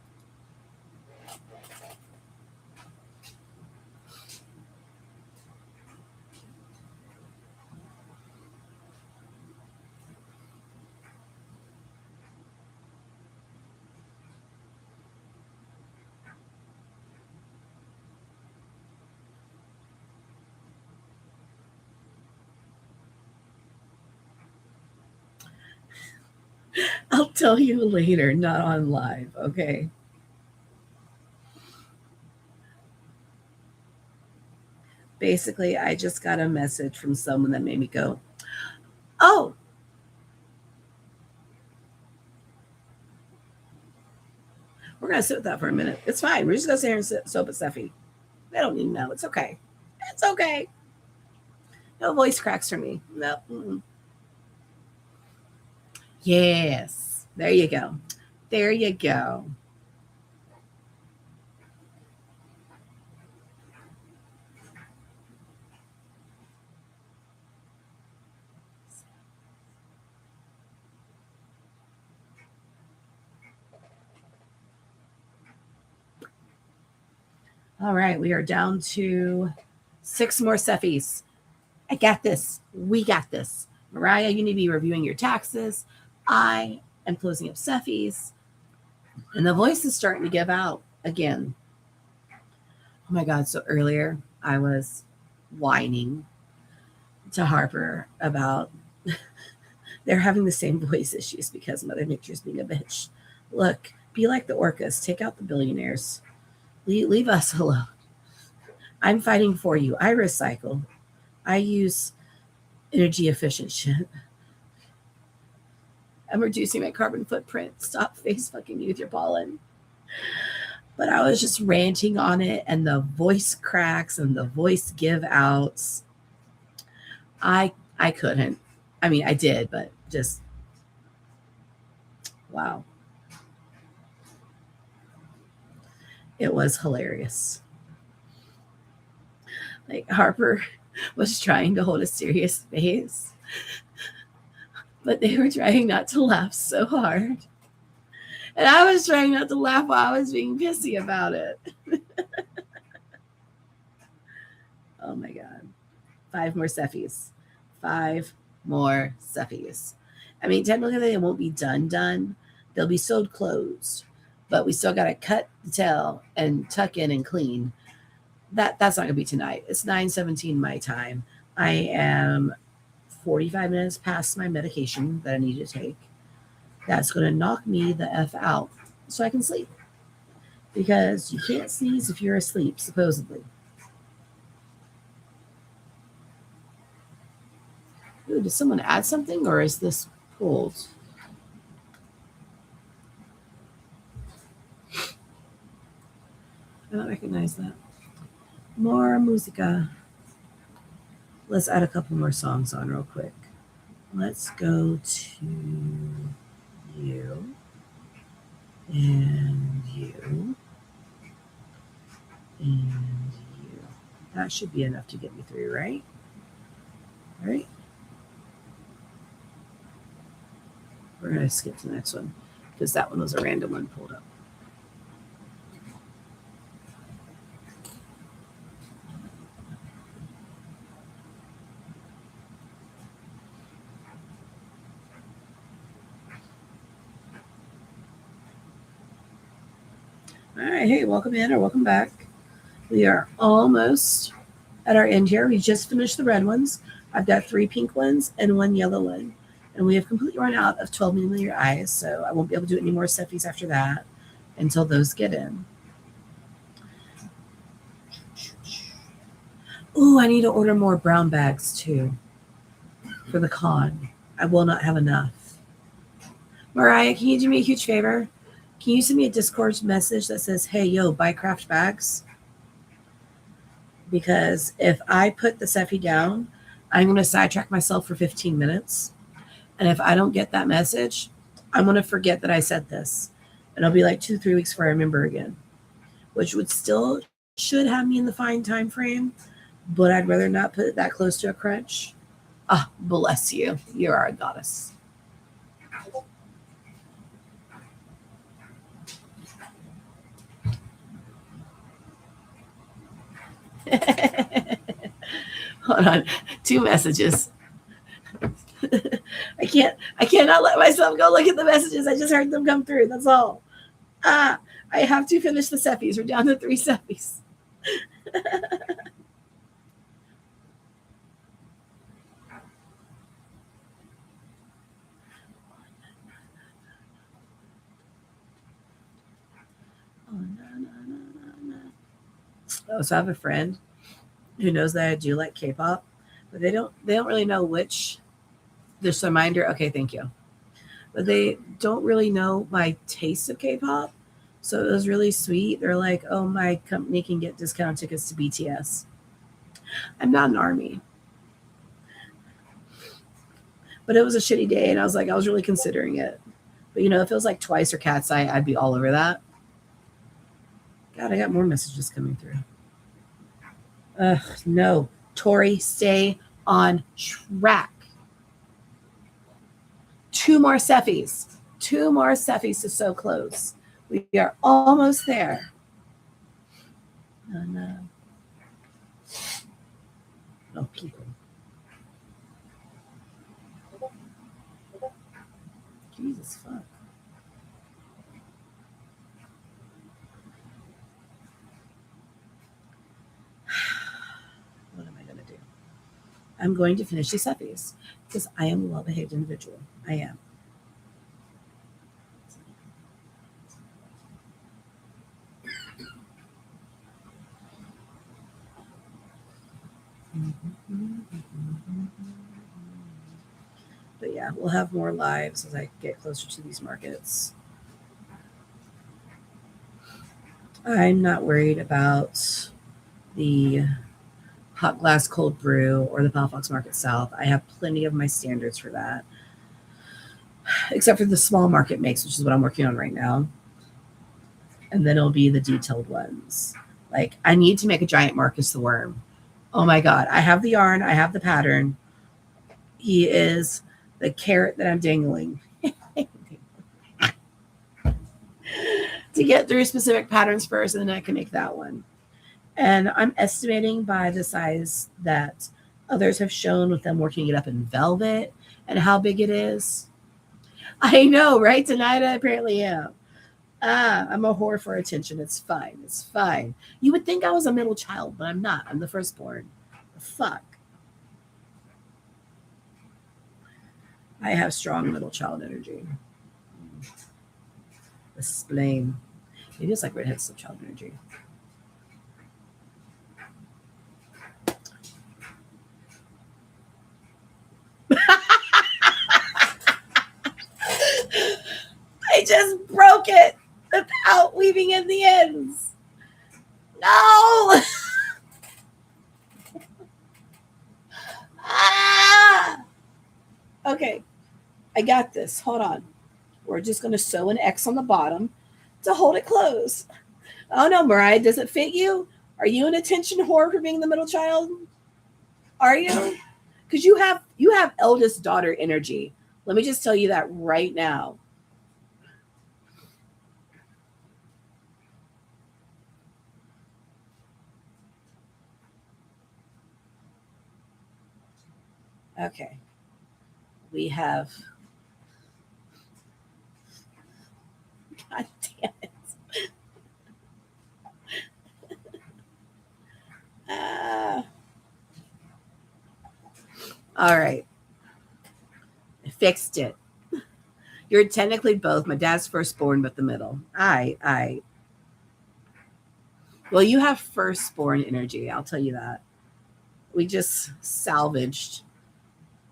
I'll tell you later, not on live, okay? Basically, I just got a message from someone that made me go, oh, We're going to sit with that for a minute. It's fine. We're just going to sit here and soap at Steffi. They don't need to know. It's okay. It's okay. No voice cracks for me. No. Mm-mm. Yes. There you go. There you go. All right. We are down to 6 more Steffies. I got this. We got this. Mariah, you need to be reviewing your taxes. I am closing up Steffi's. And the voice is starting to give out again. Oh my God. So earlier I was whining to Harper about they're having the same voice issues because Mother Nature's being a bitch. Look, be like the orcas. Take out the billionaires. Leave us alone. I'm fighting for you. I recycle. I use energy efficient shit. I'm reducing my carbon footprint. Stop face fucking me with your pollen. But I was just ranting on it, and the voice cracks and the voice give outs. I couldn't. I mean, I did, but just wow. It was hilarious. Like Harper was trying to hold a serious face, but they were trying not to laugh so hard. And I was trying not to laugh while I was being pissy about it. Oh my God. 5 more Steffies. 5 more Steffies. I mean, technically they won't be done. They'll be sewed closed. But we still got to cut the tail and tuck in and clean. That's not going to be tonight. It's 9:17 my time. I am 45 minutes past my medication that I need to take. That's going to knock me the F out so I can sleep. Because you can't sneeze if you're asleep, supposedly. Ooh, did someone add something or is this pulled? I don't recognize that. More musica. Let's add a couple more songs on real quick. Let's go to you and you and you. That should be enough to get me through, right? All right. We're going to skip to the next one because that one was a random one pulled up. All right. Hey, welcome in or welcome back. We are almost at our end here. We just finished the red ones. I've got 3 pink ones and 1 yellow one. And we have completely run out of 12 millimeter eyes. So I won't be able to do any more Steffies after that until those get in. Ooh, I need to order more brown bags too for the con. I will not have enough. Mariah, can you do me a huge favor? Can you send me a Discord message that says, hey, yo, buy craft bags? Because if I put the Steffi down, I'm going to sidetrack myself for 15 minutes. And if I don't get that message, I'm going to forget that I said this. And it'll be like 2-3 weeks before I remember again. Which would still should have me in the fine time frame. But I'd rather not put it that close to a crunch. Ah, bless you. You are a goddess. Hold on. 2 messages. I cannot let myself go look at the messages. I just heard them come through. That's all. I have to finish the Steffies. We're down to 3 Steffies. Oh, so I have a friend who knows that I do like K-pop, but they don't really know which. There's a reminder. Okay, thank you. But they don't really know my taste of K-pop. So it was really sweet. They're like, oh, my company can get discount tickets to BTS. I'm not an army. But it was a shitty day, and I was like, I was really considering it. But if it was like Twice or Cat's Eye, I'd be all over that. God, I got more messages coming through. No. Tori, stay on track. 2 more Cephis. 2 more Cephis to so close. We are almost there. Oh, no. No people. Jesus fuck. What am I going to do? I'm going to finish these Cephis because I am a well-behaved individual. I am. But yeah, we'll have more lives as I get closer to these markets. I'm not worried about the Hot Glass Cold Brew or the Palafox Market South. I have plenty of my standards for that, except for the small market makes, which is what I'm working on right now. And then it'll be the detailed ones. Like, I need to make a giant Marcus the Worm. Oh my God. I have the yarn. I have the pattern. He is the carrot that I'm dangling. To get through specific patterns first, and then I can make that one. And I'm estimating by the size that others have shown with them working it up in velvet and how big it is. I know, right? Tonight I apparently am. I'm a whore for attention. It's fine. It's fine. You would think I was a middle child, but I'm not. I'm the firstborn. Fuck. I have strong middle child energy. The spleen. Maybe it's like redhead stepchild energy. I just broke it without weaving in the ends. No. Okay. I got this. Hold on. We're just going to sew an X on the bottom to hold it closed. Oh no, Mariah, does it fit you? Are you an attention whore for being the middle child? Are you? Because you have eldest daughter energy. Let me just tell you that right now. Okay. We have. God damn it. All right. I fixed it. You're technically both. My dad's firstborn, but the middle. Well, you have firstborn energy. I'll tell you that. We just salvaged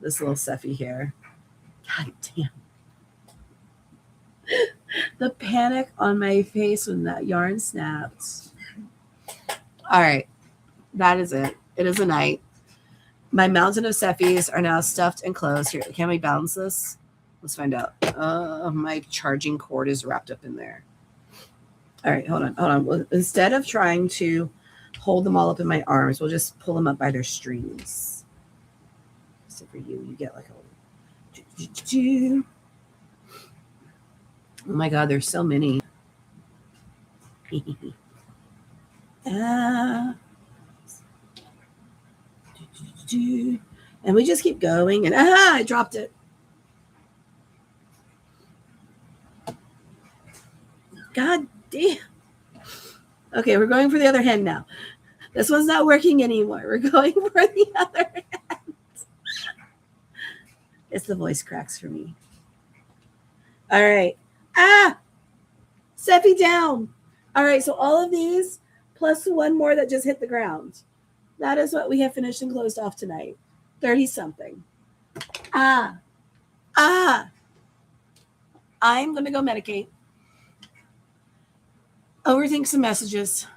this little Sephi here. God damn. The panic on my face when that yarn snapped. All right. That is it. It is a night. My mountain of Cephis are now stuffed and closed. Here, can we balance this? Let's find out. My charging cord is wrapped up in there. All right, hold on. Well, instead of trying to hold them all up in my arms, we'll just pull them up by their strings. So for you get like a... Oh my God, there's so many. And we just keep going, and I dropped it. God damn. Okay, we're going for the other hand now. This one's not working anymore. We're going for the other hand. It's the voice cracks for me. All right. Sephi down. All right, so all of these plus one more that just hit the ground. That is what we have finished and closed off tonight. 30-something. I'm going to go medicate. overthink some messages,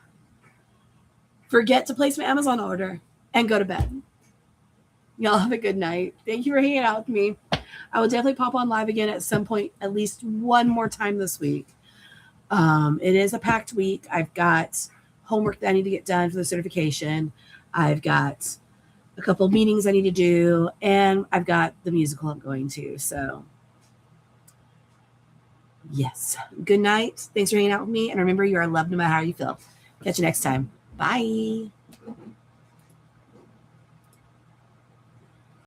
forget to place my Amazon order, and go to bed. Y'all have a good night. Thank you for hanging out with me. I will definitely pop on live again at some point, at least one more time this week. It is a packed week. I've got homework that I need to get done for the certification. I've got a couple of meetings I need to do, and I've got the musical I'm going to. So, yes. Good night. Thanks for hanging out with me. And remember, you are loved no matter how you feel. Catch you next time. Bye.